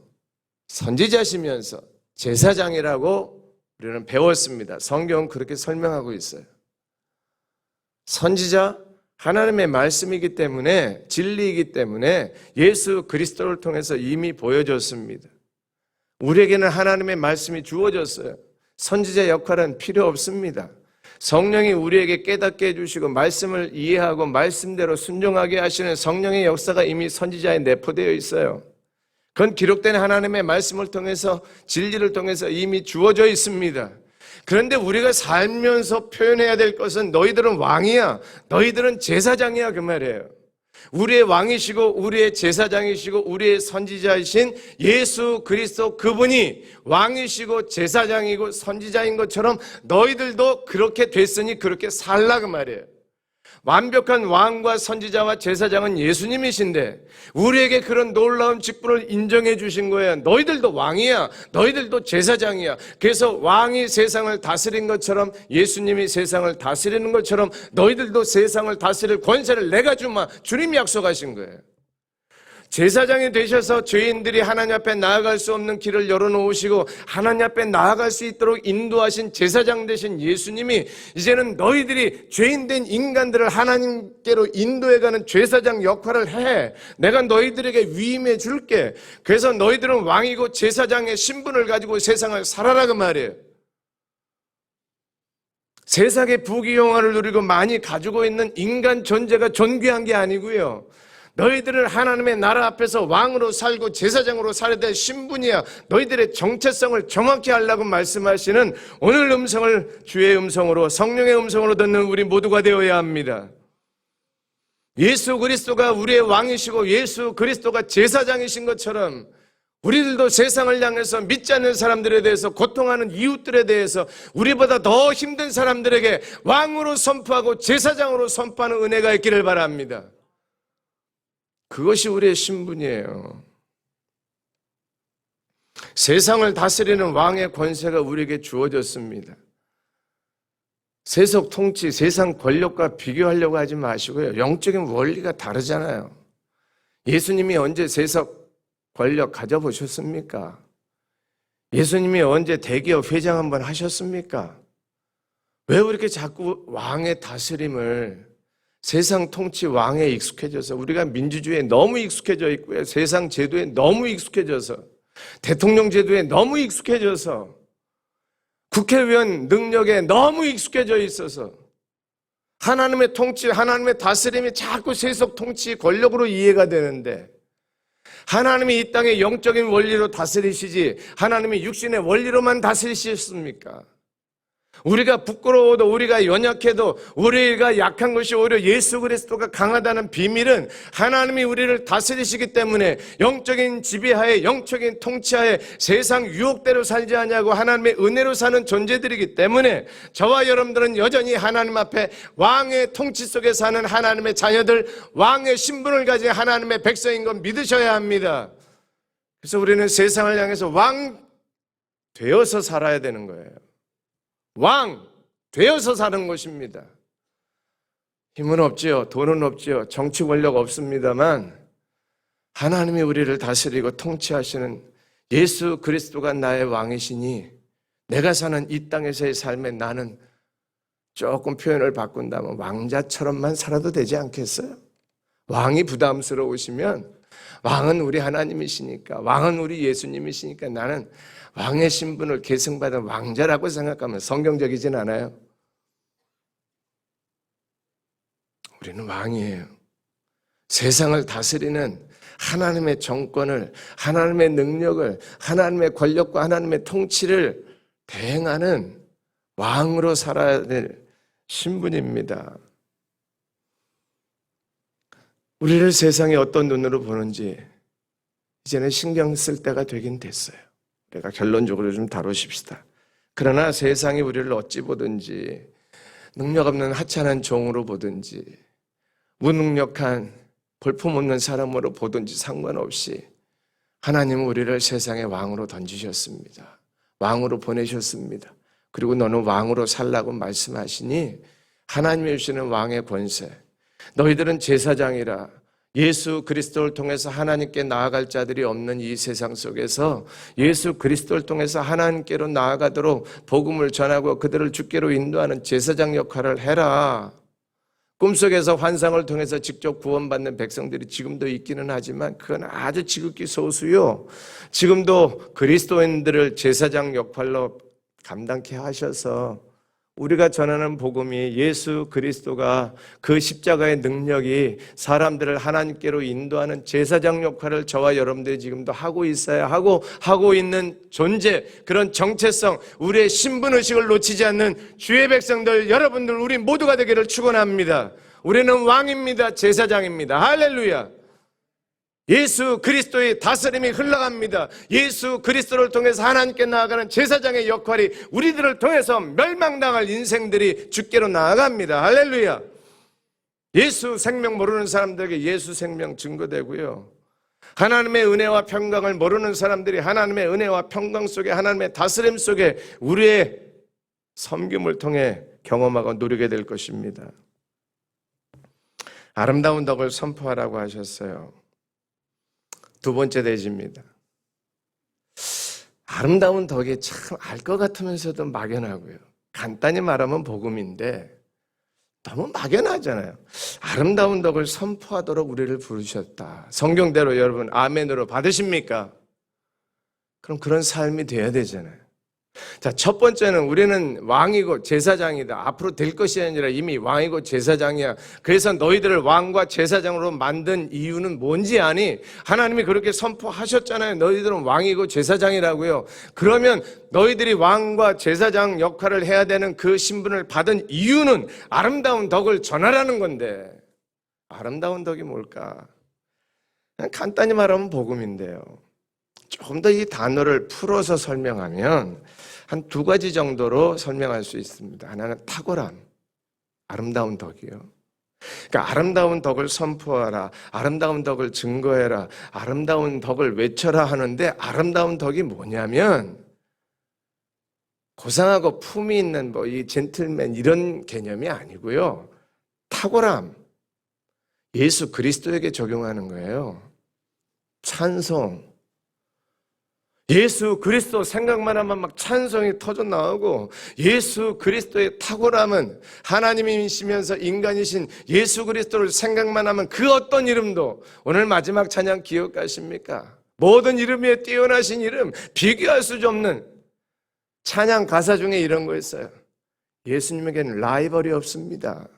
선지자시면서 제사장이라고 우리는 배웠습니다. 성경은 그렇게 설명하고 있어요. 선지자, 하나님의 말씀이기 때문에, 진리이기 때문에 예수 그리스도를 통해서 이미 보여줬습니다. 우리에게는 하나님의 말씀이 주어졌어요. 선지자 역할은 필요 없습니다. 성령이 우리에게 깨닫게 해주시고 말씀을 이해하고 말씀대로 순종하게 하시는 성령의 역사가 이미 선지자에 내포되어 있어요. 그건 기록된 하나님의 말씀을 통해서, 진리를 통해서 이미 주어져 있습니다. 그런데 우리가 살면서 표현해야 될 것은 너희들은 왕이야, 너희들은 제사장이야 그 말이에요. 우리의 왕이시고 우리의 제사장이시고 우리의 선지자이신 예수 그리스도, 그분이 왕이시고 제사장이고 선지자인 것처럼 너희들도 그렇게 됐으니 그렇게 살라 그 말이에요. 완벽한 왕과 선지자와 제사장은 예수님이신데 우리에게 그런 놀라운 직분을 인정해 주신 거예요. 너희들도 왕이야, 너희들도 제사장이야. 그래서 왕이 세상을 다스린 것처럼, 예수님이 세상을 다스리는 것처럼 너희들도 세상을 다스릴 권세를 내가 주마, 주님이 약속하신 거예요. 제사장이 되셔서 죄인들이 하나님 앞에 나아갈 수 없는 길을 열어놓으시고 하나님 앞에 나아갈 수 있도록 인도하신 제사장 되신 예수님이 이제는 너희들이 죄인된 인간들을 하나님께로 인도해가는 제사장 역할을 해. 내가 너희들에게 위임해 줄게. 그래서 너희들은 왕이고 제사장의 신분을 가지고 세상을 살아라 그 말이에요. 세상의 부귀영화를 누리고 많이 가지고 있는 인간 존재가 존귀한 게 아니고요. 너희들은 하나님의 나라 앞에서 왕으로 살고 제사장으로 살아야 될 신분이야. 너희들의 정체성을 정확히 하려고 말씀하시는 오늘 음성을 주의 음성으로, 성령의 음성으로 듣는 우리 모두가 되어야 합니다. 예수 그리스도가 우리의 왕이시고 예수 그리스도가 제사장이신 것처럼 우리들도 세상을 향해서 믿지 않는 사람들에 대해서, 고통하는 이웃들에 대해서, 우리보다 더 힘든 사람들에게 왕으로 선포하고 제사장으로 선포하는 은혜가 있기를 바랍니다. 그것이 우리의 신분이에요. 세상을 다스리는 왕의 권세가 우리에게 주어졌습니다. 세속 통치, 세상 권력과 비교하려고 하지 마시고요. 영적인 원리가 다르잖아요. 예수님이 언제 세속 권력 가져보셨습니까? 예수님이 언제 대기업 회장 한번 하셨습니까? 왜 그렇게 자꾸 왕의 다스림을, 세상 통치 왕에 익숙해져서 우리가 민주주의에 너무 익숙해져 있고요. 세상 제도에 너무 익숙해져서 대통령 제도에 너무 익숙해져서 국회의원 능력에 너무 익숙해져 있어서 하나님의 통치, 하나님의 다스림이 자꾸 세속 통치 권력으로 이해가 되는데 하나님이 이 땅의 영적인 원리로 다스리시지 하나님이 육신의 원리로만 다스리셨습니까? 우리가 부끄러워도 우리가 연약해도 우리가 약한 것이 오히려 예수 그리스도가 강하다는 비밀은 하나님이 우리를 다스리시기 때문에 영적인 지배하에 영적인 통치하에 세상 유혹대로 살지 않냐고 하나님의 은혜로 사는 존재들이기 때문에 저와 여러분들은 여전히 하나님 앞에 왕의 통치 속에 사는 하나님의 자녀들, 왕의 신분을 가진 하나님의 백성인 걸 믿으셔야 합니다. 그래서 우리는 세상을 향해서 왕 되어서 살아야 되는 거예요. 왕 되어서 사는 것입니다. 힘은 없지요, 돈은 없지요, 정치 권력 없습니다만 하나님이 우리를 다스리고 통치하시는 예수 그리스도가 나의 왕이시니 내가 사는 이 땅에서의 삶에 나는 조금 표현을 바꾼다면 왕자처럼만 살아도 되지 않겠어요? 왕이 부담스러우시면 왕은 우리 하나님이시니까, 왕은 우리 예수님이시니까 나는 왕의 신분을 계승받은 왕자라고 생각하면 성경적이진 않아요. 우리는 왕이에요. 세상을 다스리는 하나님의 정권을, 하나님의 능력을, 하나님의 권력과 하나님의 통치를 대행하는 왕으로 살아야 될 신분입니다. 우리를 세상이 어떤 눈으로 보는지 이제는 신경 쓸 때가 되긴 됐어요. 우리가 결론적으로 좀 다루십시다. 그러나 세상이 우리를 어찌 보든지 능력 없는 하찮은 종으로 보든지 무능력한 볼품없는 사람으로 보든지 상관없이 하나님은 우리를 세상의 왕으로 던지셨습니다. 왕으로 보내셨습니다. 그리고 너는 왕으로 살라고 말씀하시니 하나님이 주시는 왕의 권세, 너희들은 제사장이라 예수 그리스도를 통해서 하나님께 나아갈 자들이 없는 이 세상 속에서 예수 그리스도를 통해서 하나님께로 나아가도록 복음을 전하고 그들을 주께로 인도하는 제사장 역할을 해라. 꿈속에서 환상을 통해서 직접 구원받는 백성들이 지금도 있기는 하지만 그건 아주 지극히 소수요. 지금도 그리스도인들을 제사장 역할로 감당케 하셔서 우리가 전하는 복음이 예수 그리스도가 그 십자가의 능력이 사람들을 하나님께로 인도하는 제사장 역할을 저와 여러분들이 지금도 하고 있어야 하고 있는 존재, 그런 정체성, 우리의 신분의식을 놓치지 않는 주의 백성들 여러분들 우리 모두가 되기를 축원합니다. 우리는 왕입니다. 제사장입니다. 할렐루야. 예수 그리스도의 다스림이 흘러갑니다. 예수 그리스도를 통해서 하나님께 나아가는 제사장의 역할이 우리들을 통해서 멸망당할 인생들이 주께로 나아갑니다. 할렐루야. 예수 생명 모르는 사람들에게 예수 생명 증거되고요. 하나님의 은혜와 평강을 모르는 사람들이 하나님의 은혜와 평강 속에 하나님의 다스림 속에 우리의 섬김을 통해 경험하고 누리게 될 것입니다. 아름다운 덕을 선포하라고 하셨어요. 두 번째 대지입니다. 아름다운 덕이 참 알 것 같으면서도 막연하고요. 간단히 말하면 복음인데 너무 막연하잖아요. 아름다운 덕을 선포하도록 우리를 부르셨다. 성경대로 여러분 아멘으로 받으십니까? 그럼 그런 삶이 돼야 되잖아요. 자, 첫 번째는 우리는 왕이고 제사장이다. 앞으로 될 것이 아니라 이미 왕이고 제사장이야. 그래서 너희들을 왕과 제사장으로 만든 이유는 뭔지 아니? 하나님이 그렇게 선포하셨잖아요. 너희들은 왕이고 제사장이라고요. 그러면 너희들이 왕과 제사장 역할을 해야 되는 그 신분을 받은 이유는 아름다운 덕을 전하라는 건데 아름다운 덕이 뭘까? 그냥 간단히 말하면 복음인데요. 조금 더 이 단어를 풀어서 설명하면 한 두 가지 정도로 설명할 수 있습니다. 하나는 탁월함, 아름다운 덕이요. 그러니까 아름다운 덕을 선포하라, 아름다운 덕을 증거해라, 아름다운 덕을 외쳐라 하는데 아름다운 덕이 뭐냐면 고상하고 품위 있는 뭐 이 젠틀맨 이런 개념이 아니고요. 탁월함, 예수 그리스도에게 적용하는 거예요. 찬송, 예수 그리스도 생각만 하면 막 찬송이 터져 나오고, 예수 그리스도의 탁월함은 하나님이시면서 인간이신 예수 그리스도를 생각만 하면 그 어떤 이름도, 오늘 마지막 찬양 기억하십니까? 모든 이름 위에 뛰어나신 이름, 비교할 수 없는 찬양 가사 중에 이런 거였어요. 예수님에게는 라이벌이 없습니다.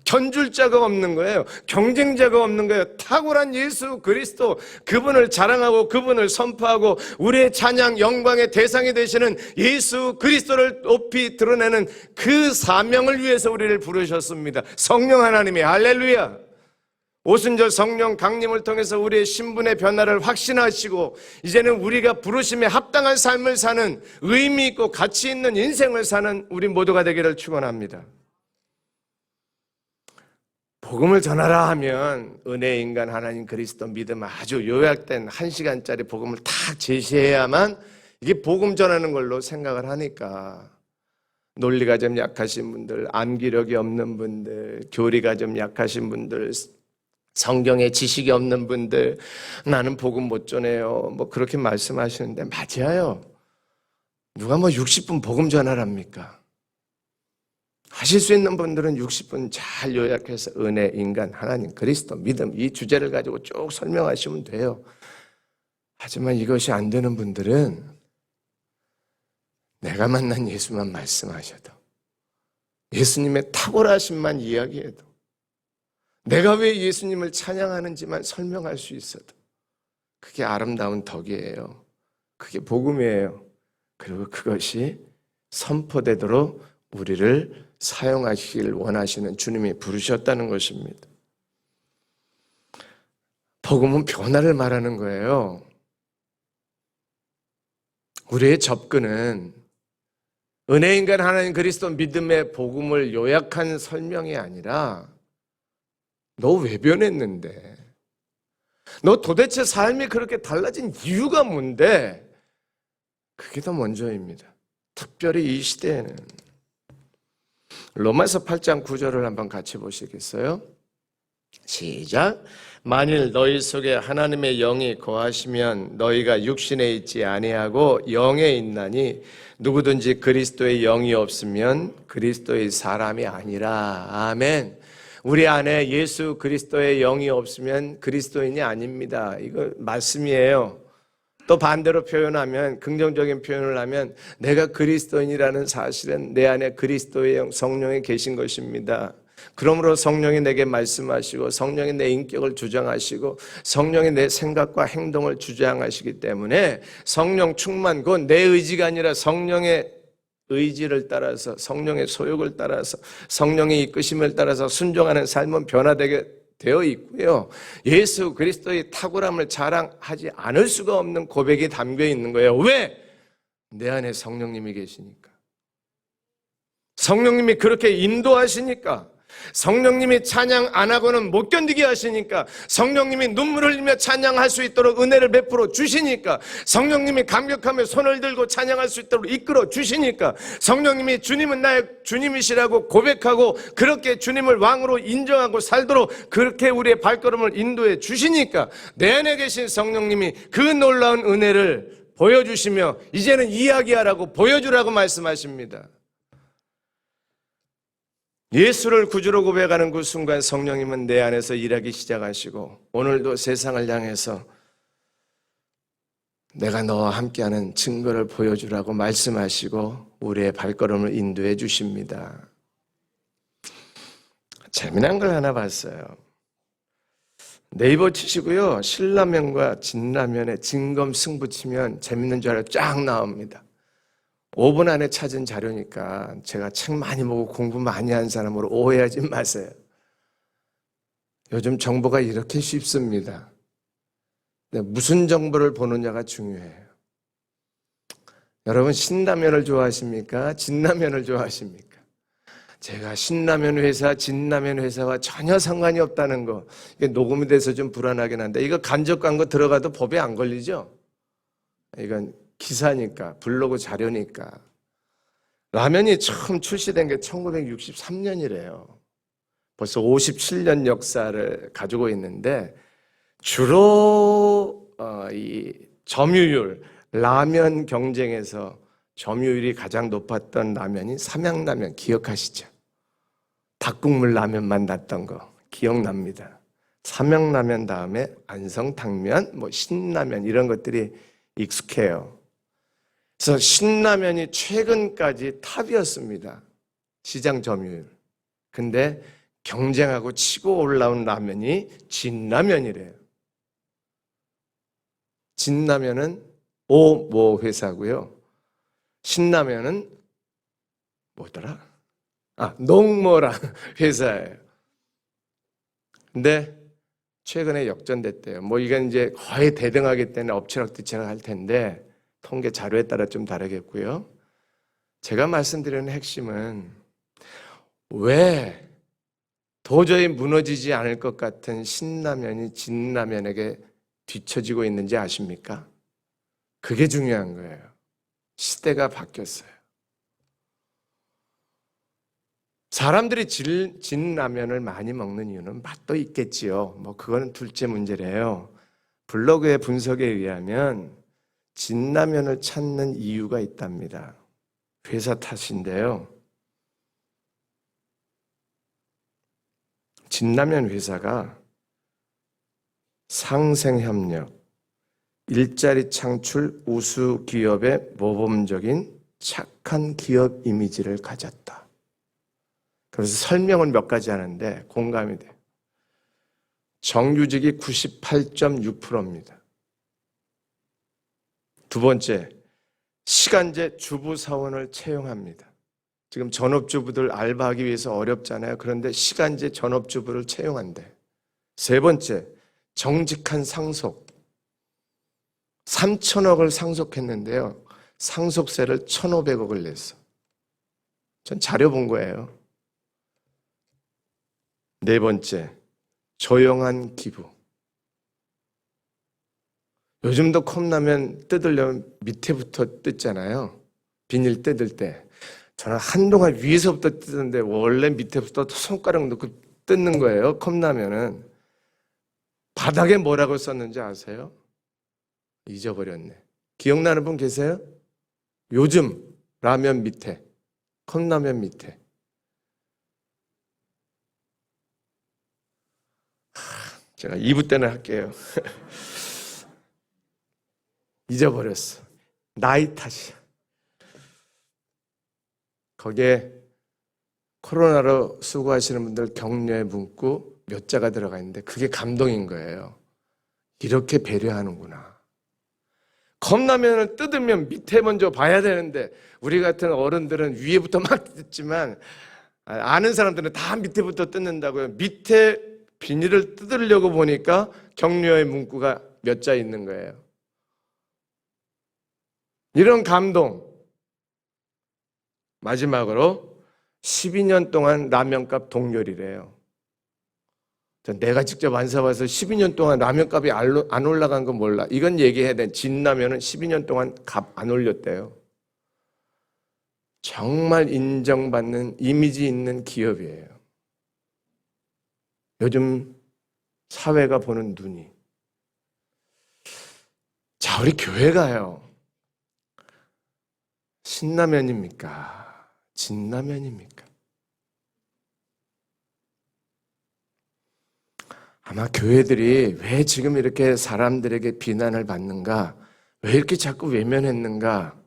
견줄 자가 없는 거예요. 경쟁자가 없는 거예요. 탁월한 예수 그리스도, 그분을 자랑하고 그분을 선포하고 우리의 찬양 영광의 대상이 되시는 예수 그리스도를 높이 드러내는 그 사명을 위해서 우리를 부르셨습니다. 성령 하나님이, 할렐루야. 오순절 성령 강림을 통해서 우리의 신분의 변화를 확신하시고 이제는 우리가 부르심에 합당한 삶을 사는, 의미 있고 가치 있는 인생을 사는 우리 모두가 되기를 축원합니다. 복음을 전하라 하면 은혜의 인간 하나님 그리스도 믿음, 아주 요약된 1시간짜리 복음을 딱 제시해야만 이게 복음 전하는 걸로 생각을 하니까, 논리가 좀 약하신 분들, 암기력이 없는 분들, 교리가 좀 약하신 분들, 성경에 지식이 없는 분들, 나는 복음 못 전해요, 뭐 그렇게 말씀하시는데, 맞아요. 누가 뭐 60분 복음 전하랍니까? 하실 수 있는 분들은 60분 잘 요약해서 은혜, 인간, 하나님, 그리스도, 믿음, 이 주제를 가지고 쭉 설명하시면 돼요. 하지만 이것이 안 되는 분들은 내가 만난 예수만 말씀하셔도, 예수님의 탁월하심만 이야기해도, 내가 왜 예수님을 찬양하는지만 설명할 수 있어도 그게 아름다운 덕이에요. 그게 복음이에요. 그리고 그것이 선포되도록 우리를 사용하시길 원하시는 주님이 부르셨다는 것입니다. 복음은 변화를 말하는 거예요. 우리의 접근은 은혜인간 하나님 그리스도 믿음의 복음을 요약한 설명이 아니라, 너 왜 변했는데? 너 도대체 삶이 그렇게 달라진 이유가 뭔데? 그게 더 먼저입니다. 특별히 이 시대에는. 로마서 8장 9절을 한번 같이 보시겠어요? 시작. 만일 너희 속에 하나님의 영이 거하시면 너희가 육신에 있지 아니하고 영에 있나니 누구든지 그리스도의 영이 없으면 그리스도의 사람이 아니라. 아멘. 우리 안에 예수 그리스도의 영이 없으면 그리스도인이 아닙니다. 이거 말씀이에요. 또 반대로 표현하면, 긍정적인 표현을 하면, 내가 그리스도인이라는 사실은 내 안에 그리스도의 영, 성령이 계신 것입니다. 그러므로 성령이 내게 말씀하시고, 성령이 내 인격을 주장하시고, 성령이 내 생각과 행동을 주장하시기 때문에 성령 충만, 그건 내 의지가 아니라 성령의 의지를 따라서, 성령의 소욕을 따라서, 성령의 이끄심을 따라서 순종하는 삶은 변화되게 되어 있고요. 예수 그리스도의 탁월함을 자랑하지 않을 수가 없는 고백이 담겨 있는 거예요. 왜? 내 안에 성령님이 계시니까. 성령님이 그렇게 인도하시니까. 성령님이 찬양 안 하고는 못 견디게 하시니까. 성령님이 눈물을 흘리며 찬양할 수 있도록 은혜를 베풀어 주시니까. 성령님이 감격하며 손을 들고 찬양할 수 있도록 이끌어 주시니까. 성령님이 주님은 나의 주님이시라고 고백하고 그렇게 주님을 왕으로 인정하고 살도록 그렇게 우리의 발걸음을 인도해 주시니까 내 안에 계신 성령님이 그 놀라운 은혜를 보여주시며 이제는 이야기하라고, 보여주라고 말씀하십니다. 예수를 구주로 고백하는 그 순간 성령님은 내 안에서 일하기 시작하시고, 오늘도 세상을 향해서 내가 너와 함께하는 증거를 보여주라고 말씀하시고 우리의 발걸음을 인도해 주십니다. 재미난 걸 하나 봤어요. 네이버 치시고요, 신라면과 진라면에 진검승부 치면 재밌는 줄 알아 쫙 나옵니다. 5분 안에 찾은 자료니까 제가 책 많이 보고 공부 많이 한 사람으로 오해하지 마세요. 요즘 정보가 이렇게 쉽습니다. 무슨 정보를 보느냐가 중요해요. 여러분, 신라면을 좋아하십니까? 진라면을 좋아하십니까? 제가 신라면 회사, 진라면 회사와 전혀 상관이 없다는 거, 이게 녹음이 돼서 좀 불안하긴 한데, 이거 간접 광고 들어가도 법에 안 걸리죠? 이건 기사니까, 블로그 자료니까. 라면이 처음 출시된 게 1963년이래요. 벌써 57년 역사를 가지고 있는데, 주로 이 점유율, 라면 경쟁에서 점유율이 가장 높았던 라면이 삼양라면 기억하시죠? 닭국물 라면만 났던 거 기억납니다. 삼양라면 다음에 안성탕면, 신라면 이런 것들이 익숙해요. 그래서 신라면이 최근까지 탑이었습니다. 시장 점유율. 근데 경쟁하고 치고 올라온 라면이 진라면이래요. 진라면은 오모 회사고요. 신라면은 뭐더라? 농모라 회사예요. 근데 최근에 역전됐대요. 이건 이제 거의 대등하기 때문에 엎치락뒤치락 할 텐데 통계 자료에 따라 좀 다르겠고요. 제가 말씀드리는 핵심은 왜 도저히 무너지지 않을 것 같은 신라면이 진라면에게 뒤처지고 있는지 아십니까? 그게 중요한 거예요. 시대가 바뀌었어요. 사람들이 진라면을 많이 먹는 이유는 맛도 있겠지요. 그거는 둘째 문제래요. 블로그의 분석에 의하면 진라면을 찾는 이유가 있답니다. 회사 탓인데요. 진라면 회사가 상생협력, 일자리 창출 우수 기업의 모범적인 착한 기업 이미지를 가졌다. 그래서 설명을 몇 가지 하는데 공감이 돼요. 정규직이 98.6%입니다. 두 번째, 시간제 주부사원을 채용합니다. 지금 전업주부들 알바하기 위해서 어렵잖아요. 그런데 시간제 전업주부를 채용한대. 세 번째, 정직한 상속. 3천억을 상속했는데요. 상속세를 1,500억을 냈어. 전 자료 본 거예요. 네 번째, 조용한 기부. 요즘도 컵라면 뜯으려면 밑에부터 뜯잖아요. 비닐 뜯을 때. 저는 한동안 위에서부터 뜯는데 원래 밑에부터 손가락 넣고 뜯는 거예요. 컵라면은. 바닥에 뭐라고 썼는지 아세요? 잊어버렸네. 기억나는 분 계세요? 요즘 라면 밑에, 컵라면 밑에. 제가 2부 때는 할게요. 잊어버렸어. 나이 탓이야. 거기에 코로나로 수고하시는 분들 격려의 문구 몇 자가 들어가 있는데 그게 감동인 거예요. 이렇게 배려하는구나. 컵라면을 뜯으면 밑에 먼저 봐야 되는데 우리 같은 어른들은 위에부터 막 뜯지만 아는 사람들은 다 밑에부터 뜯는다고요. 밑에 비닐을 뜯으려고 보니까 격려의 문구가 몇 자 있는 거예요. 이런 감동. 마지막으로 12년 동안 라면값 동결이래요. 내가 직접 안 사봐서 12년 동안 라면값이 안 올라간 건 몰라. 이건 얘기해야 돼. 진라면은 12년 동안 값 안 올렸대요. 정말 인정받는 이미지 있는 기업이에요. 요즘 사회가 보는 눈이. 자, 우리 교회가요. 신라면입니까? 진라면입니까? 아마 교회들이 왜 지금 이렇게 사람들에게 비난을 받는가? 왜 이렇게 자꾸 외면했는가?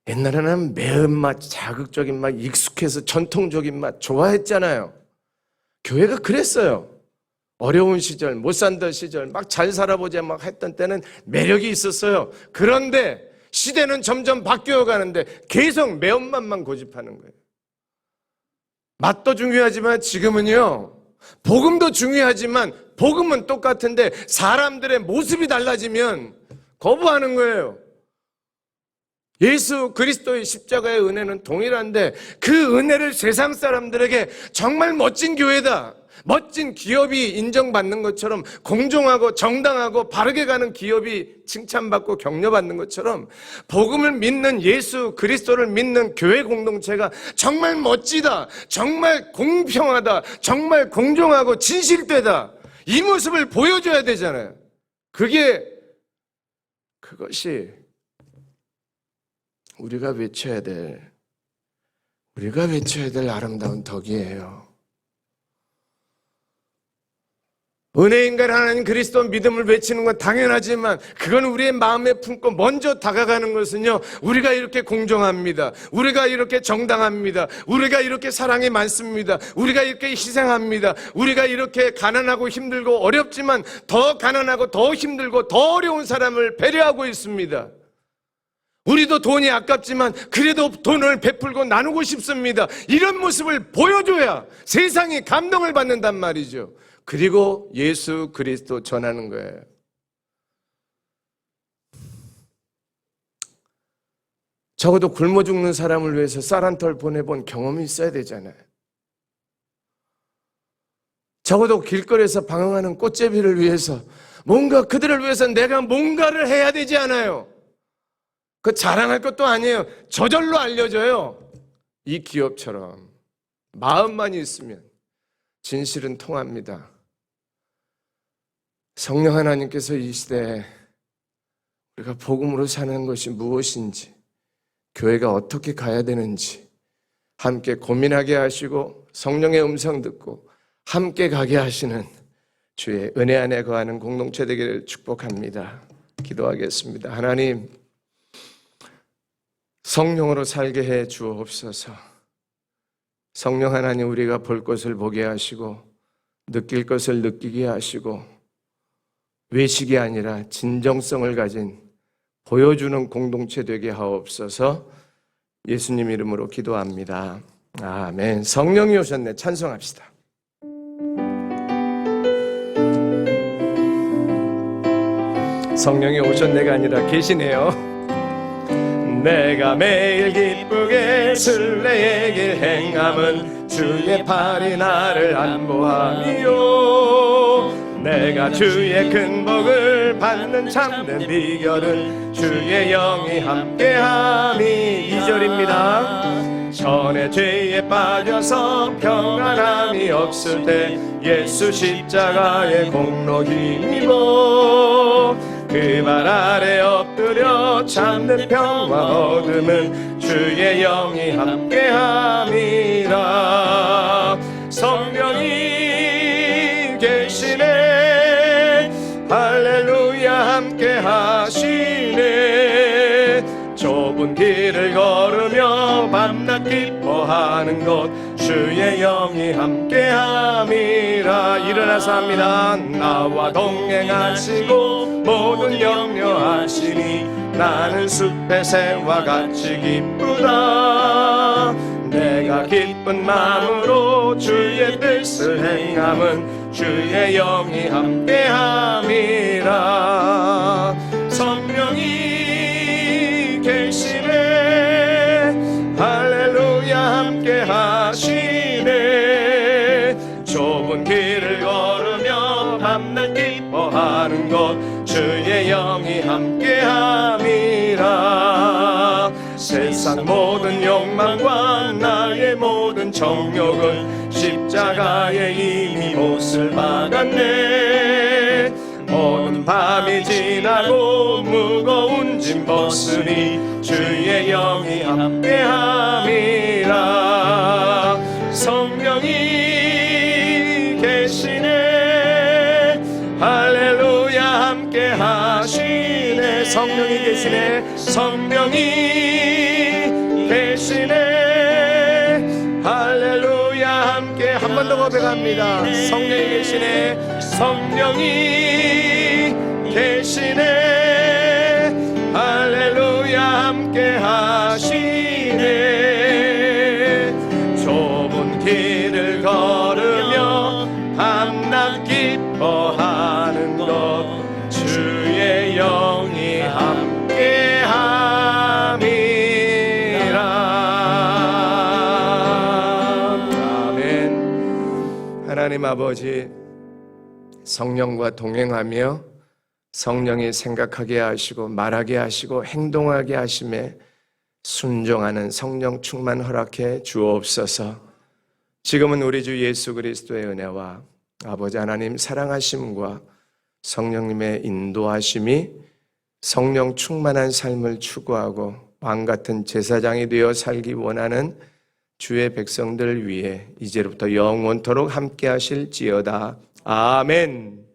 옛날에는 매운맛, 자극적인 맛, 익숙해서 전통적인 맛 좋아했잖아요. 교회가 그랬어요. 어려운 시절, 못 산다 시절, 막 잘 살아보자 막 했던 때는 매력이 있었어요. 그런데 시대는 점점 바뀌어 가는데 계속 매운맛만 고집하는 거예요. 맛도 중요하지만 지금은요. 복음도 중요하지만 복음은 똑같은데 사람들의 모습이 달라지면 거부하는 거예요. 예수 그리스도의 십자가의 은혜는 동일한데 그 은혜를 세상 사람들에게 정말 멋진 교회다, 멋진 기업이 인정받는 것처럼 공정하고 정당하고 바르게 가는 기업이 칭찬받고 격려받는 것처럼 복음을 믿는 예수 그리스도를 믿는 교회 공동체가 정말 멋지다, 정말 공평하다, 정말 공정하고 진실되다, 이 모습을 보여줘야 되잖아요. 그것이 우리가 외쳐야 될 아름다운 덕이에요. 은혜인간 하나님 그리스도 믿음을 외치는 건 당연하지만 그건 우리의 마음에 품고 먼저 다가가는 것은요, 우리가 이렇게 공정합니다, 우리가 이렇게 정당합니다, 우리가 이렇게 사랑이 많습니다, 우리가 이렇게 희생합니다, 우리가 이렇게 가난하고 힘들고 어렵지만 더 가난하고 더 힘들고 더 어려운 사람을 배려하고 있습니다. 우리도 돈이 아깝지만 그래도 돈을 베풀고 나누고 싶습니다. 이런 모습을 보여줘야 세상이 감동을 받는단 말이죠. 그리고 예수 그리스도 전하는 거예요. 적어도 굶어 죽는 사람을 위해서 쌀 한 털 보내본 경험이 있어야 되잖아요. 적어도 길거리에서 방황하는 꽃제비를 위해서 뭔가 그들을 위해서 내가 뭔가를 해야 되지 않아요? 그 자랑할 것도 아니에요. 저절로 알려져요. 이 기업처럼 마음만 있으면 진실은 통합니다. 성령 하나님께서 이 시대에 우리가 복음으로 사는 것이 무엇인지, 교회가 어떻게 가야 되는지 함께 고민하게 하시고 성령의 음성 듣고 함께 가게 하시는 주의 은혜 안에 거하는 공동체 되기를 축복합니다. 기도하겠습니다. 하나님, 성령으로 살게 해 주옵소서. 성령 하나님, 우리가 볼 것을 보게 하시고 느낄 것을 느끼게 하시고 외식이 아니라 진정성을 가진 보여주는 공동체 되게 하옵소서. 예수님 이름으로 기도합니다. 아멘. 성령이 오셨네. 찬송합시다. 성령이 오셨네가 아니라 계시네요. 내가 매일 기쁘게 순례의 길 행함은 주의 팔이 나를 안보함이요. 내가 주의 큰 복을 받는 참된 비결은 주의 영이 함께함이. 2절입니다. 전에 죄에 빠져서 평안함이 없을 때 예수 십자가의 공로 힘입어 그 발 아래 엎드려 참는 평화 얻음은 주의 영이 함께함이라. 성령이 계시네. 할렐루야. 함께하시네. 좁은 길을 걸으며 밤낮 기뻐하는 것 주의 영이 함께함이라. 일어나서 합니다. 나와 동행하시고 모든 염려하시니 나는 숲의 새와 같이 기쁘다. 내가 기쁜 마음으로 주의 뜻을 행함은 주의 영이 함께함이라. 성령이 계시네. 할렐루야. 함께하시네. 좁은 길을 걸으며 밤낮 기뻐하는 것 주의 영이 함께함이라. 세상 모든 욕망과 나의 모든 정욕은 십자가에 이미 못을 박았네. 오는 밤이 지나고 무거운 짐 벗으니 주의 영이 함께함이라. 성령이 계시네. 할렐루야. 함께하시네. 성령이 계시네. 성령이 계시네. 할렐루야. 함께 한 번 더 고백합니다. 성령이 계시네. 성령이 계시네. 할렐루야. 함께하시네. 좁은 길을 걸으며 밤낮 기뻐하는 것 주의 영이 함께함이라. 아멘. 하나님 아버지, 성령과 동행하며 성령이 생각하게 하시고 말하게 하시고 행동하게 하심에 순종하는 성령 충만 허락해 주옵소서. 지금은 우리 주 예수 그리스도의 은혜와 아버지 하나님 사랑하심과 성령님의 인도하심이 성령 충만한 삶을 추구하고 왕 같은 제사장이 되어 살기 원하는 주의 백성들 위해 이제부터 영원토록 함께 하실지어다. 아멘.